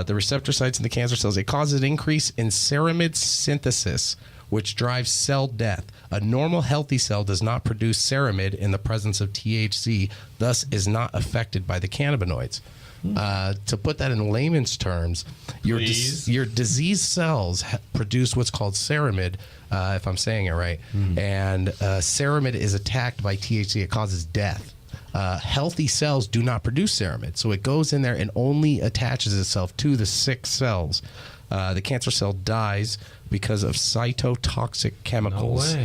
The receptor sites in the cancer cells, it causes an increase in ceramide synthesis, which drives cell death. A normal healthy cell does not produce ceramide in the presence of THC, thus is not affected by the cannabinoids. To put that in layman's terms, your diseased cells produce what's called ceramide, if I'm saying it right. And ceramide is attacked by THC. It causes death. Healthy cells do not produce ceramide, so it goes in there and only attaches itself to the sick cells. The cancer cell dies because of cytotoxic chemicals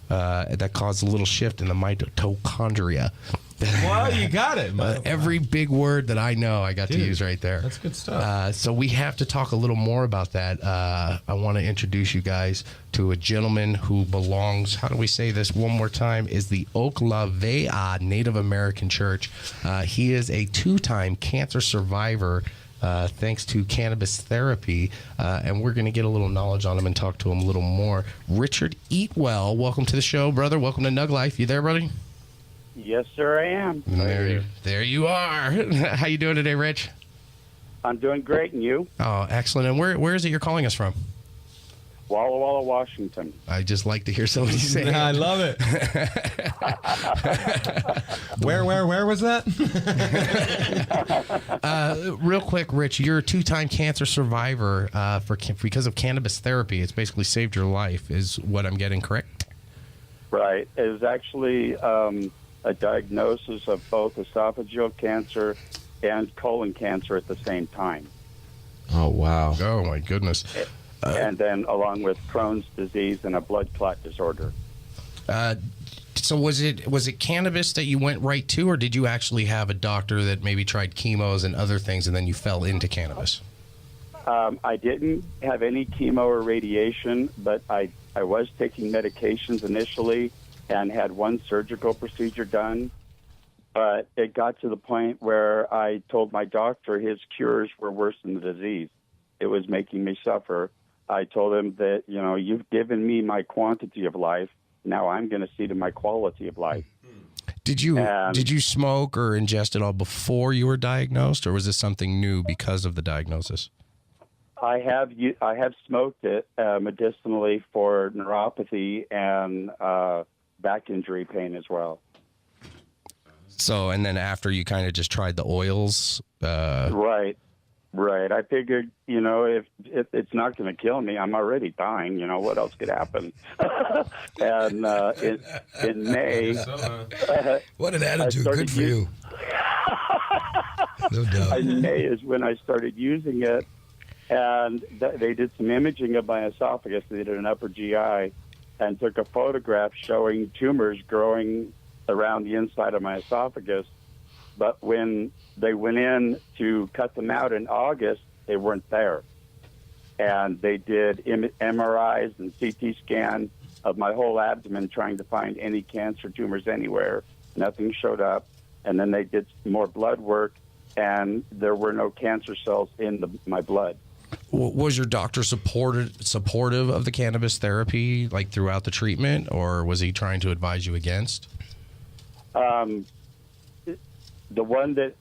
that cause a little shift in the mitochondria. Wow, you got it. Every big word that I know, I got to use right there. That's good stuff. So we have to talk a little more about that. I want to introduce you guys to a gentleman who belongs, how do we say this one more time, is the Oklave'a Native American Church. He is a 2-time cancer survivor thanks to cannabis therapy, and we're going to get a little knowledge on him and talk to him a little more. Richard Eatwell, welcome to the show, brother. Welcome to NugLife. You there, buddy? Yes, sir, I am. There you are. How you doing today, Rich? I'm doing great, and you? Oh, excellent. And where is it you're calling us from? Walla Walla, Washington. I just like to hear somebody say it. I love it. Where was that? Real quick, Rich, you're a 2-time cancer survivor because of cannabis therapy. It's basically saved your life, is what I'm getting, correct? Right. It was actually a diagnosis of both esophageal cancer and colon cancer at the same time. Oh, wow. Oh, my goodness. And then along with Crohn's disease and a blood clot disorder. So was it cannabis that you went right to, or did you actually have a doctor that maybe tried chemos and other things and then you fell into cannabis? I didn't have any chemo or radiation, but I was taking medications initially and had one surgical procedure done. But it got to the point where I told my doctor his cures were worse than the disease. It was making me suffer. I told him that, you've given me my quantity of life. now I'm going to see to my quality of life. Did you smoke or ingest it all before you were diagnosed, or was this something new because of the diagnosis? I have smoked it medicinally for neuropathy and back injury pain as well. So, and then after you kind of just tried the oils? Right. I figured, if it's not going to kill me, I'm already dying. What else could happen? And in May... what an attitude. Good for you. No doubt. In May is when I started using it, and they did some imaging of my esophagus. They did an upper GI and took a photograph showing tumors growing around the inside of my esophagus. But when they went in to cut them out in August, they weren't there. And they did MRIs and CT scan of my whole abdomen trying to find any cancer tumors anywhere. Nothing showed up. And then they did more blood work, and there were no cancer cells in my blood. Was your doctor supportive of the cannabis therapy, like throughout the treatment, or was he trying to advise you against? The one that,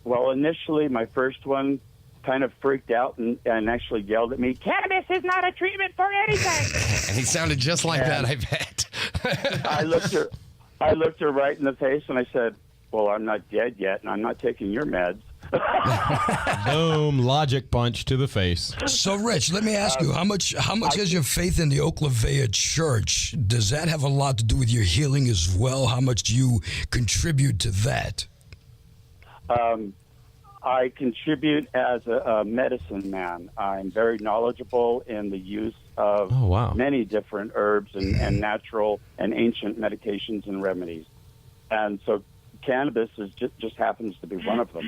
initially my first one kind of freaked out and actually yelled at me, "Cannabis is not a treatment for anything." And he sounded just like that, I bet. I looked her right in the face and I said, "Well, I'm not dead yet, and I'm not taking your meds." Boom! Logic punch to the face. So, Rich, let me ask you, how much has your faith in the Oaklavea Church? Does that have a lot to do with your healing as well? How much do you contribute to that? I contribute as a medicine man. I'm very knowledgeable in the use of many different herbs and natural and ancient medications and remedies. And so cannabis just happens to be one of them.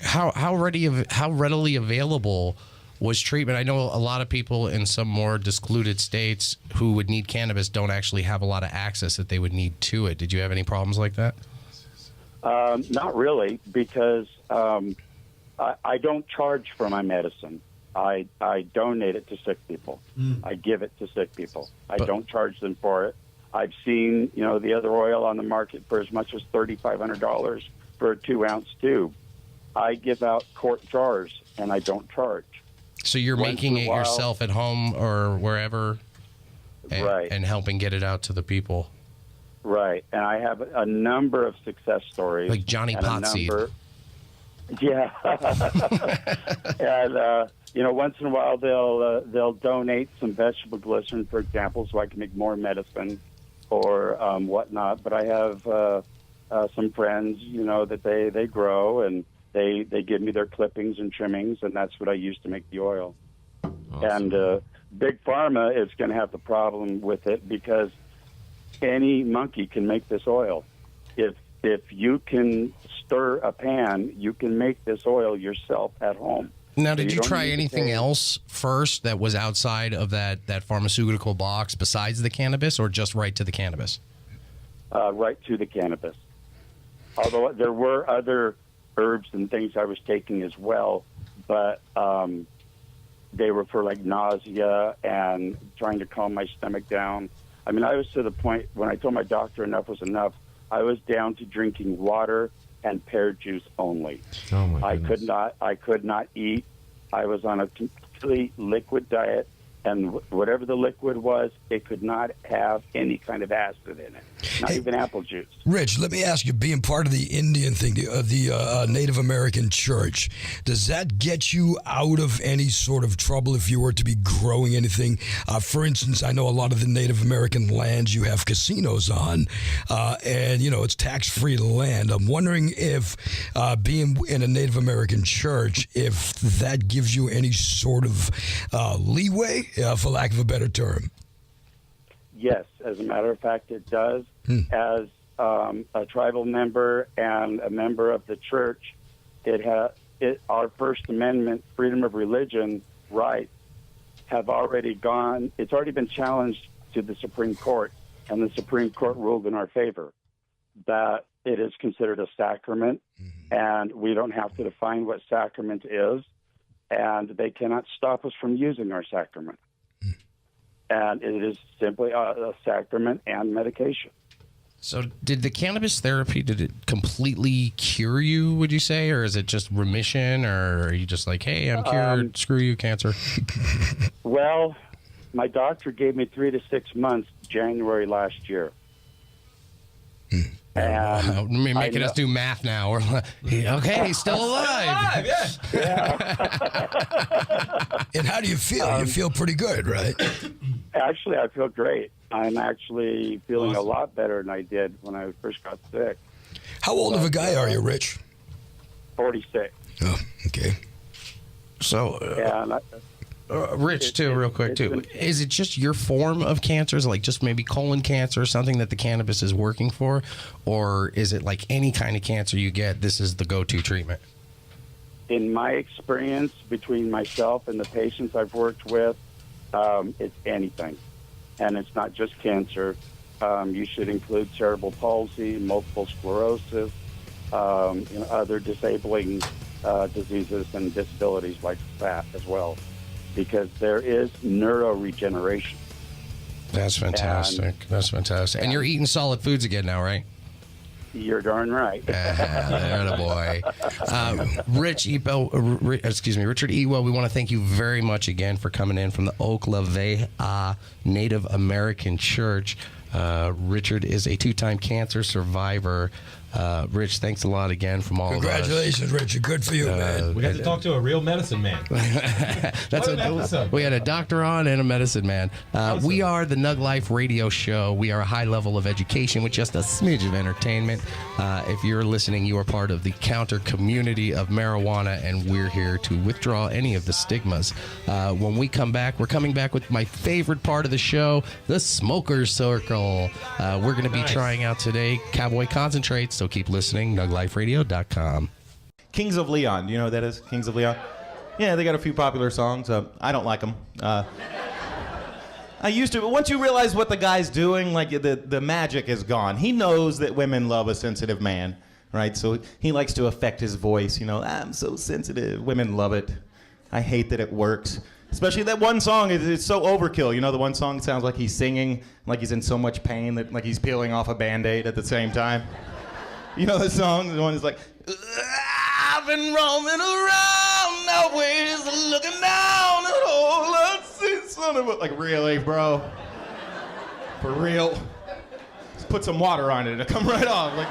How readily available was treatment? I know a lot of people in some more discluded states who would need cannabis don't actually have a lot of access that they would need to it. Did you have any problems like that? Not really, because I don't charge for my medicine. I donate it to sick people. I give it to sick people. I don't charge them for it. I've seen, the other oil on the market for as much as $3,500 for a 2-ounce tube. I give out quart jars, and I don't charge. So you're making it yourself at home or wherever, and helping get it out to the people. Right, and I have a number of success stories. Like Johnny Potseed. Yeah. And, once in a while they'll donate some vegetable glycerin, for example, so I can make more medicine or whatnot. But I have some friends, that they grow, and they give me their clippings and trimmings, and that's what I use to make the oil. Awesome. And Big Pharma is going to have the problem with it because any monkey can make this oil. If you can stir a pan, you can make this oil yourself at home. Now, did you try anything else first that was outside of that pharmaceutical box besides the cannabis, or just right to the cannabis? Right to the cannabis. Although there were other herbs and things I was taking as well, but they were for like nausea and trying to calm my stomach down. I mean, I was to the point when I told my doctor enough was enough, I was down to drinking water and pear juice only. Oh my goodness. I could not eat. I was on a completely liquid diet, and whatever the liquid was, it could not have any kind of acid in it, not even apple juice. Rich, let me ask you, being part of the Indian thing, the Native American church, does that get you out of any sort of trouble if you were to be growing anything? For instance, I know a lot of the Native American lands you have casinos on, and, it's tax-free land. I'm wondering if being in a Native American church, if that gives you any sort of leeway, for lack of a better term. Yes, as a matter of fact, it does. As a tribal member and a member of the church, our First Amendment freedom of religion rights have already gone. It's already been challenged to the Supreme Court, and the Supreme Court ruled in our favor that it is considered a sacrament, and we don't have to define what sacrament is, and they cannot stop us from using our sacrament. And it is simply a sacrament and medication. So did the cannabis therapy, did it completely cure you, would you say? Or is it just remission? Or are you just like, hey, I'm cured, screw you, cancer? Well, my doctor gave me 3 to 6 months January last year. And making us do math now. We're like, okay, he's still alive. And how do you feel? You feel pretty good, right? Actually, I feel great. I'm actually feeling a lot better than I did when I first got sick. How old of a guy are you, Rich? 46. Oh, okay. So, Rich, too, real quick, too. Is it just your form of cancers, like just maybe colon cancer, something that the cannabis is working for? Or is it like any kind of cancer you get, this is the go-to treatment? In my experience, between myself and the patients I've worked with, it's anything. And it's not just cancer. You should include cerebral palsy, multiple sclerosis, other disabling diseases and disabilities like that as well. Because there is neuroregeneration. That's fantastic. That's fantastic. And you're eating solid foods again now, right? You're darn right. There, boy. Richard Eatwell, we want to thank you very much again for coming in from the Oklahoma Native American Church. Richard is a 2-time cancer survivor. Rich, thanks a lot again from all of us. Congratulations, Richard. Good for you, man. We got to talk to a real medicine man. That's an episode. We had a doctor on and a medicine man. We are the NugLife Radio Show. We are a high level of education with just a smidge of entertainment. If you're listening, you are part of the counter community of marijuana, and we're here to withdraw any of the stigmas. When we come back, we're coming back with my favorite part of the show, the Smoker's Circle. We're going to be trying out today Cowboy Concentrates. So keep listening, NugLifeRadio.com. Kings of Leon. Do you know what that is? Kings of Leon? Yeah, they got a few popular songs. I don't like them. I used to, but once you realize what the guy's doing, like the magic is gone. He knows that women love a sensitive man, right? So he likes to affect his voice. You know, I'm so sensitive. Women love it. I hate that it works. Especially that one song, it's so overkill. You know, the one song sounds like he's singing, like he's in so much pain that like he's peeling off a Band-Aid at the same time. You know the song? The one is like, I've been roaming around nowhere's looking down at all I see, son of a... Like, really, bro? For real? Just put some water on it. It'll come right off. Like...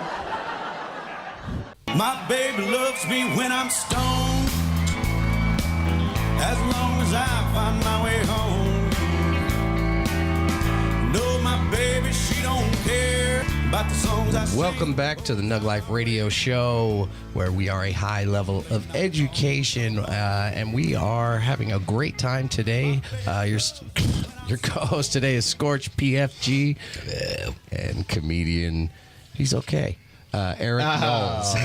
My baby loves me when I'm stoned, as long as I find my way home. No, my baby, she don't care about the songs I sing. Welcome back to the NugLife Radio Show, where we are a high level of education, and we are having a great time today. Your co-host today is Scorch PFG and comedian. He's okay. Erik Knowles.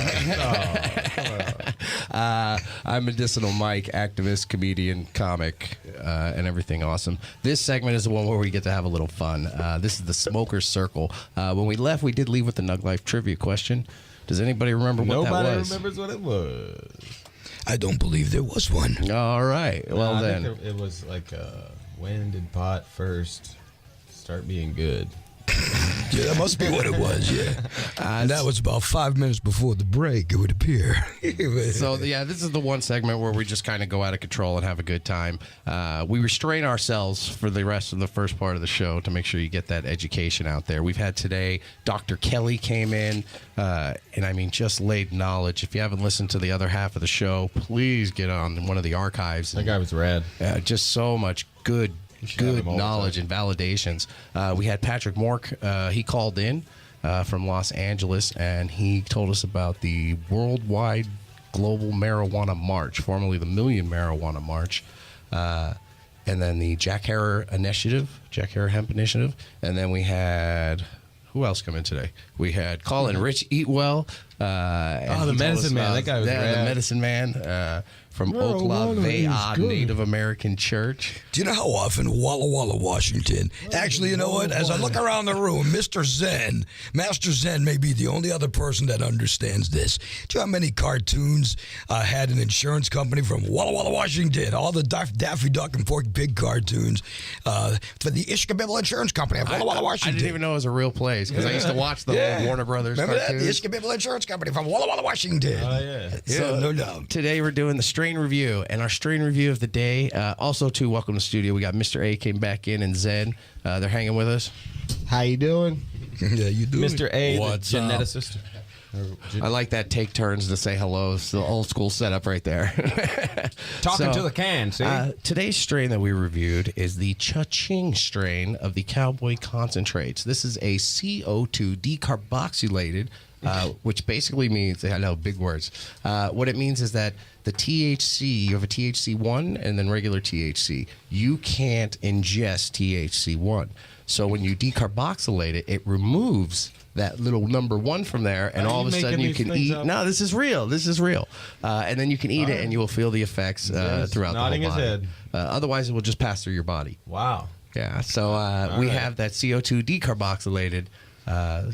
I'm Medicinal Mike, activist, comedian, comic, and everything awesome. This segment is the one where we get to have a little fun. This is the Smoker's Circle. When we left, we did leave with the NugLife trivia question. Does anybody remember what that was? Nobody remembers what it was. I don't believe there was one. All right. Well, then. I think it was like, when did pot first start being good? Yeah, that must be what it was, yeah. And that was about 5 minutes before the break, it would appear. So, yeah, this is the one segment where we just kind of go out of control and have a good time. We restrain ourselves for the rest of the first part of the show to make sure you get that education out there. We've had today, Dr. Kelly came in, and I mean, just laid knowledge. If you haven't listened to the other half of the show, please get on one of the archives. That guy was rad. Just so much good knowledge and validations. We had Patrick Mork. He called in from Los Angeles, and he told us about the Worldwide Global Marijuana March, formerly the Million Marijuana March, and then the Jack Herer Hemp Initiative, and then we had... Who else come in today? We had Rich Eatwell. The medicine man. That guy was rad. The medicine man from Oklahoma Native American Church. Do you know how often Walla Walla, Washington? Actually, you know what? As I look around the room, Mr. Zen, Master Zen may be the only other person that understands this. Do you know how many cartoons had an insurance company from Walla Walla, Washington? All the Daffy Duck and Porky Pig cartoons for the Ishkabibble Insurance Company of Walla Walla, Washington. I didn't even know it was a real place because I used to watch the Warner Brothers Remember cartoons. that? The Ishkabibble Insurance Company from Walla Walla, Washington. Oh, yeah. So no doubt. Today we're doing the strain review, and our strain review of the day. Also, too, welcome to the studio. We got Mr. A came back in and Zen. They're hanging with us. How you doing? Yeah, you doing? Mr. A, What's the up? geneticist. I like that take turns to say hello. It's the old school setup right there. Talking to the can, see? Today's strain that we reviewed is the Cha-Ching strain of the Cowboy Concentrates. This is a CO2 decarboxylated, which basically means, I know, big words. What it means is that the THC, you have a THC1 and then regular THC. You can't ingest THC1. So when you decarboxylate it, it removes that little number 1 from there, and all of a sudden you can eat. No, this is real. This is real. And then you can eat it, and you will feel the effects throughout the whole body. Nodding his head. Otherwise, it will just pass through your body. Wow. Yeah. So we have that CO2 decarboxylated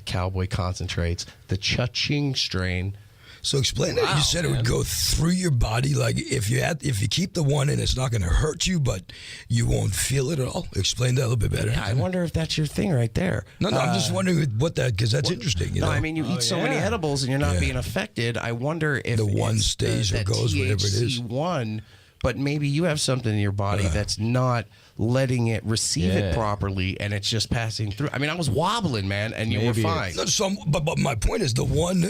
Cowboy Concentrates, the Cha-Ching strain. So explain that. You said it would go through your body. Like if you keep the one in, it's not going to hurt you, but you won't feel it at all. Explain that a little bit better. Yeah, I wonder if that's your thing right there. No, I'm just wondering what that, because that's interesting. You know? I mean, you eat so many edibles and you're not being affected. I wonder if the one stays or goes, whatever it is. THC1, but maybe you have something in your body that's not letting it receive it properly, and it's just passing through. I mean, I was wobbling, man, and you were fine. No, but my point is, the one,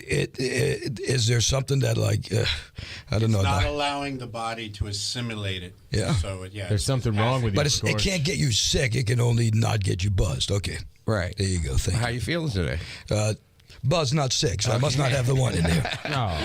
is there something that, like, I don't know. Not allowing the body to assimilate it. Yeah. So, there's something wrong with you. But it can't get you sick. It can only not get you buzzed. Okay. Right. There you go. Thank you. How you feeling today? Buzz, not sick, so I must not have the one in there. No.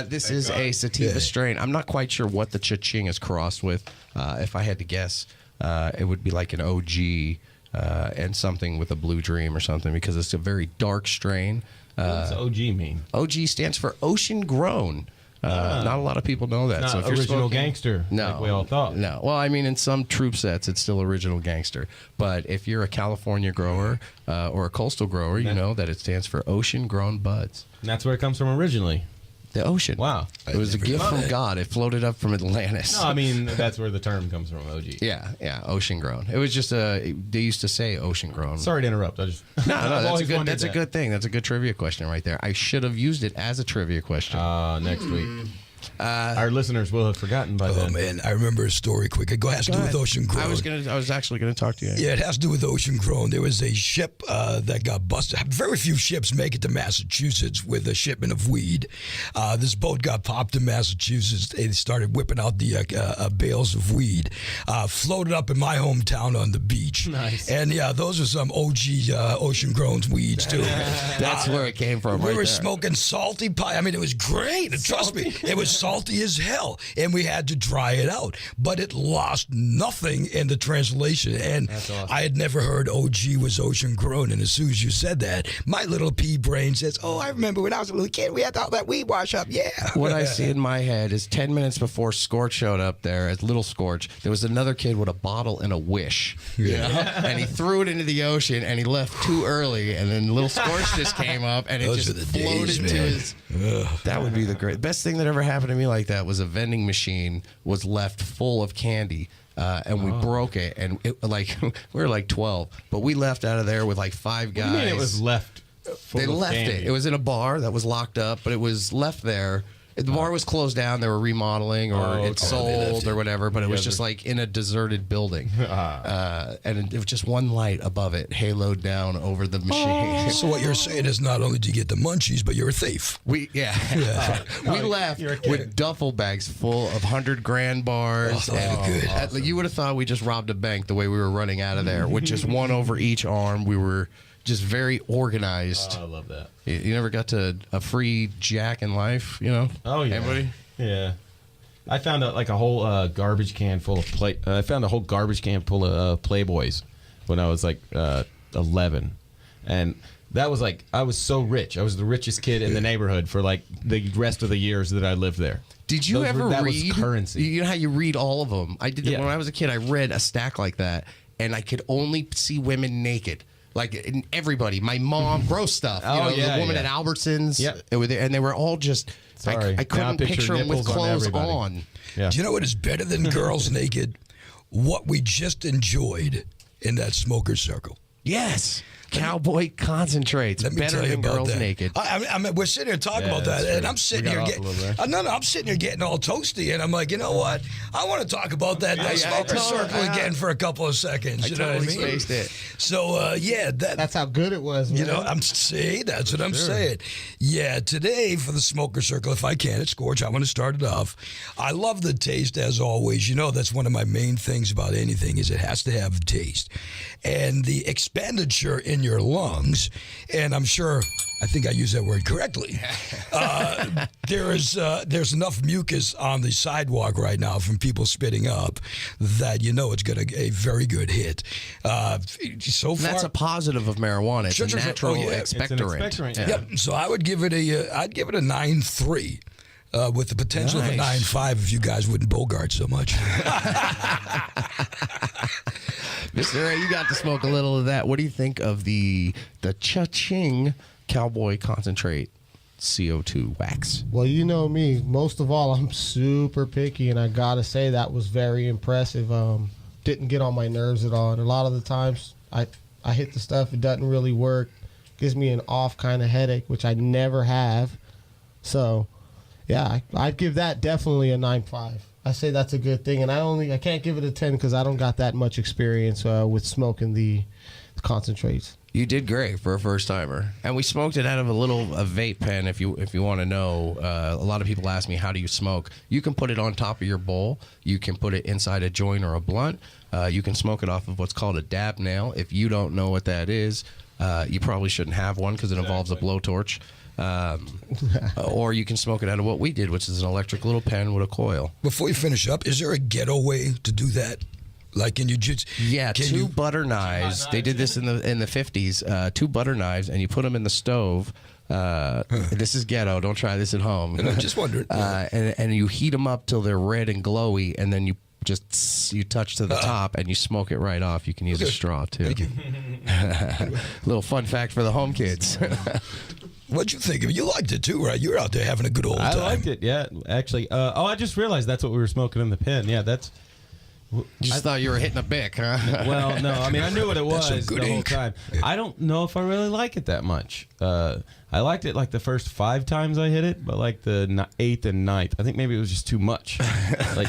This is a sativa strain. I'm not quite sure what the Cha-Ching is crossed with. If I had to guess, it would be like an OG and something with a Blue Dream or something, because it's a very dark strain. What does OG mean? OG stands for Ocean Grown. Not a lot of people know that. Not so if you're original smoking, gangster, like we all thought. No. Well, I mean, in some troop sets, it's still original gangster. But if you're a California grower or a coastal grower, you know that it stands for Ocean Grown Buds. And that's where it comes from originally. The ocean. Wow. It was a gift from God. It floated up from Atlantis. No, I mean, that's where the term comes from, OG. Yeah, ocean grown. It was just they used to say ocean grown. Sorry to interrupt. I just No, that's a good thing. That's a good trivia question right there. I should have used it as a trivia question. Next week. Our listeners will have forgotten by then. Oh man, I remember a story quick. It has to do with ocean grown. I was actually gonna talk to you. Yeah, it has to do with ocean grown. There was a ship that got busted. Very few ships make it to Massachusetts with a shipment of weed. This boat got popped in Massachusetts. They started whipping out the bales of weed. Floated up in my hometown on the beach. Nice. And yeah, those are some OG ocean grown weeds too. That's where it came from. We right were there. smoking salty pie. I mean, it was great. And trust me, it was salty as hell, and we had to dry it out. But it lost nothing in the translation, and awesome. I had never heard OG was ocean grown. And as soon as you said that, my little pea brain says, "Oh, I remember when I was a little kid, we had all that weed wash up." Yeah. What I see in my head is 10 minutes before Scorch showed up there, as Little Scorch, there was another kid with a bottle and a wish. You know? And he threw it into the ocean, and he left too early, and then Little Scorch just came up, and it Those just are the floated days, to man. his... That would be the best thing that ever happened to me like that was a vending machine was left full of candy. And we broke it, and it, like we were like 12, but we left out of there with like 5 guys. What do you mean it was left? They left it. It was in a bar that was locked up, but it was left there. The bar was closed down. They were remodeling, or it sold, or whatever. But it was just like in a deserted building, and it was just one light above it, haloed down over the machine. So what you're saying is not only did you get the munchies, but you're a thief. We left with duffel bags full of 100 grand bars. You would have thought we just robbed a bank the way we were running out of there with just one over each arm. We were just very organized. Oh, I love that. You never got to a free jack in life, you know? Oh yeah. Anybody? Yeah. I found a whole garbage can full of I found a whole garbage can full of Playboys when I was like 11, and that was like, I was so rich. I was the richest kid in the neighborhood for like the rest of the years that I lived there. Did you ever that read? Was currency. You know how you read all of them? I did it when I was a kid. I read a stack like that, and I could only see women naked. Like everybody, my mom, gross stuff. The woman at Albertsons, and they were all just. Sorry. I couldn't picture them with clothes on. Yeah. Do you know what is better than girls naked? What we just enjoyed in that smoker circle. Yes. Cowboy concentrates. Let me better tell you than about girls that. naked. I mean, we're sitting here talking about that, and I'm sitting here getting. I'm sitting here getting all toasty, and I'm like, you know what? I want to talk about that smoker circle again for a couple of seconds. You know what I mean? Spaced it. So that's how good it was. Man. You know, that's what I'm saying. Yeah, today for the smoker circle, if I can, it's Scorch. I want to start it off. I love the taste as always. You know, that's one of my main things about anything is it has to have taste, and the expenditure in your lungs, and I'm sure I think I used that word correctly. There's enough mucus on the sidewalk right now from people spitting up that you know it's going to get a very good hit. So far, that's a positive of marijuana. It's a natural expectorant. Yeah. Yep. So I would give it I'd give it a 9.3. With the potential of a 9.5 if you guys wouldn't bogart so much. Mr. A, you got to smoke a little of that. What do you think of the Cha-Ching Cowboy Concentrate CO2 wax? Well, you know me. Most of all, I'm super picky, and I got to say that was very impressive. Didn't get on my nerves at all. And a lot of the times I hit the stuff, it doesn't really work. Gives me an off kind of headache, which I never have. So... yeah, I'd give that definitely a 9.5. I say that's a good thing, and I can't give it a 10 because I don't got that much experience with smoking the concentrates. You did great for a first timer, and we smoked it out of a vape pen. If you want to know, a lot of people ask me, how do you smoke? You can put it on top of your bowl. You can put it inside a joint or a blunt. You can smoke it off of what's called a dab nail. If you don't know what that is, you probably shouldn't have one because it involves a blowtorch. Or you can smoke it out of what we did, which is an electric little pen with a coil. Before you finish up, is there a ghetto way to do that? Like, can you just... Yeah, two butter knives. They did this in the 50s. 2 butter knives, and you put them in the stove. This is ghetto. Don't try this at home. And I'm just wondering. And you heat them up till they're red and glowy, and then you touch to the top and you smoke it right off. You can use a straw too. Thank you. Little fun fact for the home kids. What'd you think of it? You liked it too, right? You were out there having a good old time. I liked it, yeah. Actually, I just realized that's what we were smoking in the pen. Yeah, that's... I thought you were hitting a bic, huh? Well, no. I mean, I knew what it was the whole ink. time. I don't know if I really like it that much. I liked it like the first 5 times I hit it, but like the 8th and 9th, I think maybe it was just too much. Like,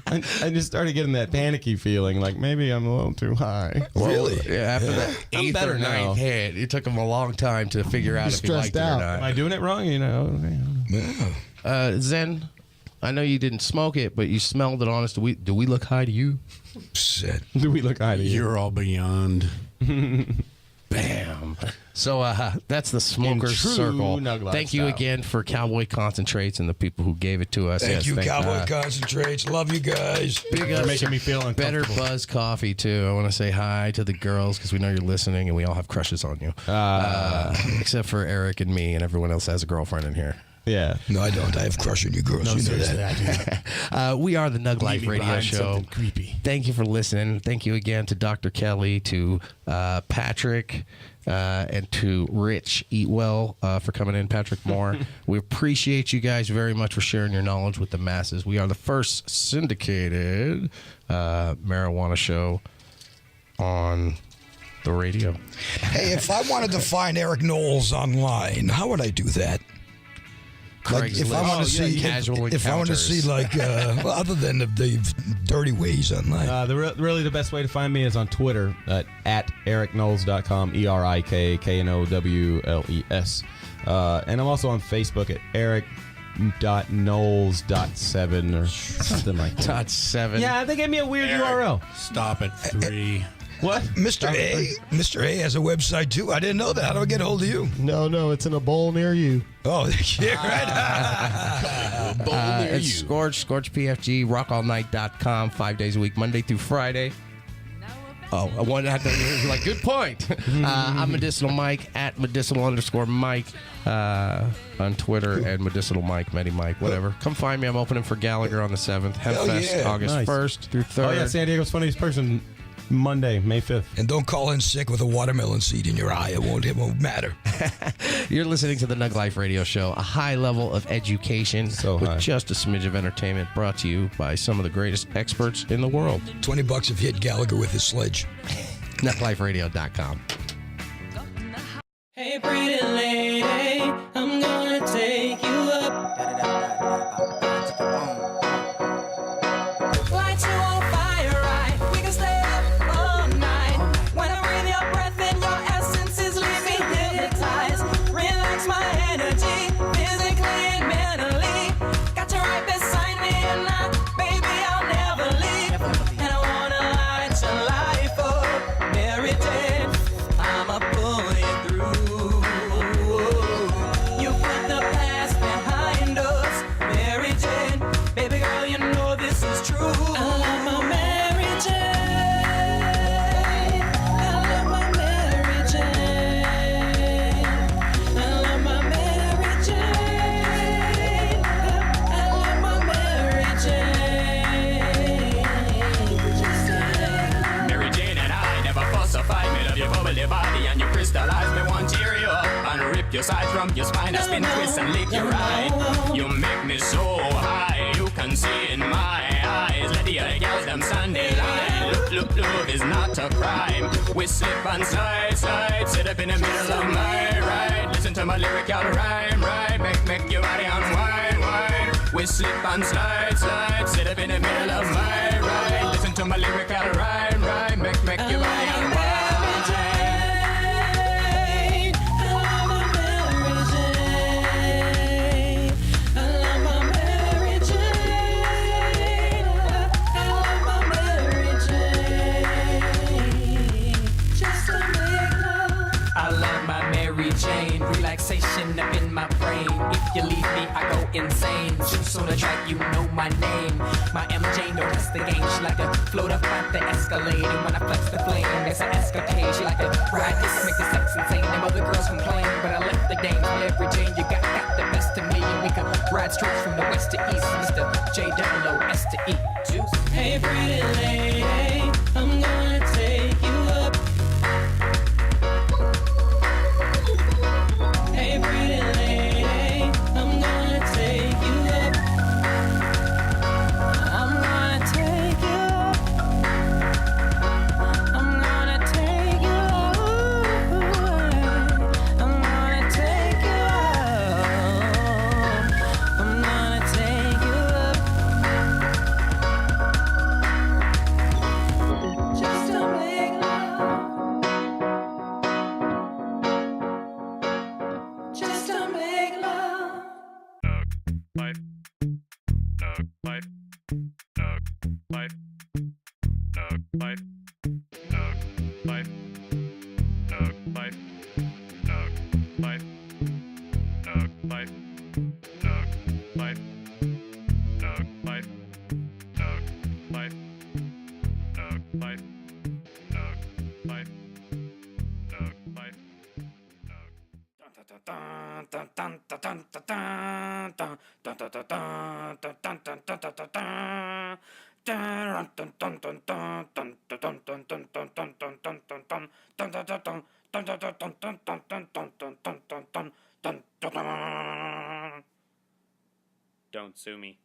I just started getting that panicky feeling, like maybe I'm a little too high. Really? Yeah, after that 8th or 9th hit, it took him a long time to figure out if he liked it or not. Am I doing it wrong? You know? Zen, I know you didn't smoke it, but you smelled it on us. Do we look high to you? Shit. Do we look high to you? You're all beyond. Bam. So that's the Smoker's Circle. Thank you again for Cowboy Concentrates and the people who gave it to us. Thank you, Cowboy Concentrates. Love you guys. Big ups. Making me feel uncomfortable. Better Buzz Coffee, too. I want to say hi to the girls because we know you're listening and we all have crushes on you. Except for Erik and me, and everyone else has a girlfriend in here. Yeah. No, I don't. I have crush on you girls. No, you know seriously, that. I do. We are the NugLife Radio Show. Creepy. Thank you for listening. Thank you again to Dr. Kelly, to Patrick, and to Rich Eatwell for coming in, Patrick Moore. We appreciate you guys very much for sharing your knowledge with the masses. We are the first syndicated marijuana show on the radio. Hey, if I wanted to find Erik Knowles online, how would I do that? Like if I want to see casual if I want to see like well, other than the dirty ways online. Really the best way to find me is on Twitter at erickknowles.com, ERIKKNOWLES. And I'm also on Facebook at eric.knowles.7 or something like that. .7. Yeah, they gave me a weird URL. Stop at 3. What? Mr. A has a website too. I didn't know that. How do I get a hold of you? No, it's in a bowl near you. Oh, yeah, right. Bowl near It's you. Scorch PFG, rockallnight.com, 5 days a week, Monday through Friday. Oh, I wanted to have to, like, good point. I'm Medicinal Mike at medicinal_Mike on Twitter and Medicinal Mike, Medi Mike, whatever. Come find me. I'm opening for Gallagher on the 7th. Hempfest, August 1st through 3rd. Oh, yeah, San Diego's funniest person, Monday, May 5th. And don't call in sick with a watermelon seed in your eye. It won't matter. You're listening to the NugLife Radio Show, a high level of education with just a smidge of entertainment, brought to you by some of the greatest experts in the world. $20 if you hit Gallagher with his sledge. NugLifeRadio.com. Hey, pretty lady, I'm gonna take you up. Light you on fire, right? We can stay up all night. When I breathe your breath in, your essence is leaving hypnotized. Relax my energy, physically and mentally. Got you right beside me, and baby, I'll never leave. And I wanna light your life up, Mary Jane. I'ma pull you through. You put the past behind us, Mary Jane. Baby girl, you know this is true. I love my Mary Jane. I love my Mary Jane. I love my Mary Jane. I love my Mary Jane. Mary Jane and I never fuss or fight. Made of your bubbly body and you crystallize me. Want tear you up and rip your side from your spine. I spin, twist and lick you right. You make me so high. You can see in my eyes. Let the other girls them standing line. Look, love is not a crime. We slip and slide, sit up in the middle of my ride. Listen to my lyrical rhyme, right? Make your body unwind. We slip and slide, sit up in the middle of my ride. Listen to my lyrical rhyme, right? Make your body unwind. I love my Mary Jane, relaxation up in my brain. If you leave me, I go insane. Juice on the track, you know my name. My MJ, no, that's the game. She like to float up at the escalator. When I flex the flame, there's an escapade. She like to ride this, make the sex insane. Them other girls complain, but I left the game. Mary Jane, you got the best of me. And we can ride straight from the west to east. Mr. J-O-S to E. Juice. Hey, pretty lady, I'm gonna take you up. Hey, pretty lady, I'm gonna take you up. I'm gonna take you up. I'm gonna take you up. I'm gonna take you up. I'm gonna take you up. Just to make love. Just to make love. NugLife, NugLife, NugLife, NugLife, NugLife, NugLife, NugLife, NugLife, NugLife, NugLife, NugLife, NugLife, NugLife, NugLife. Don't sue me.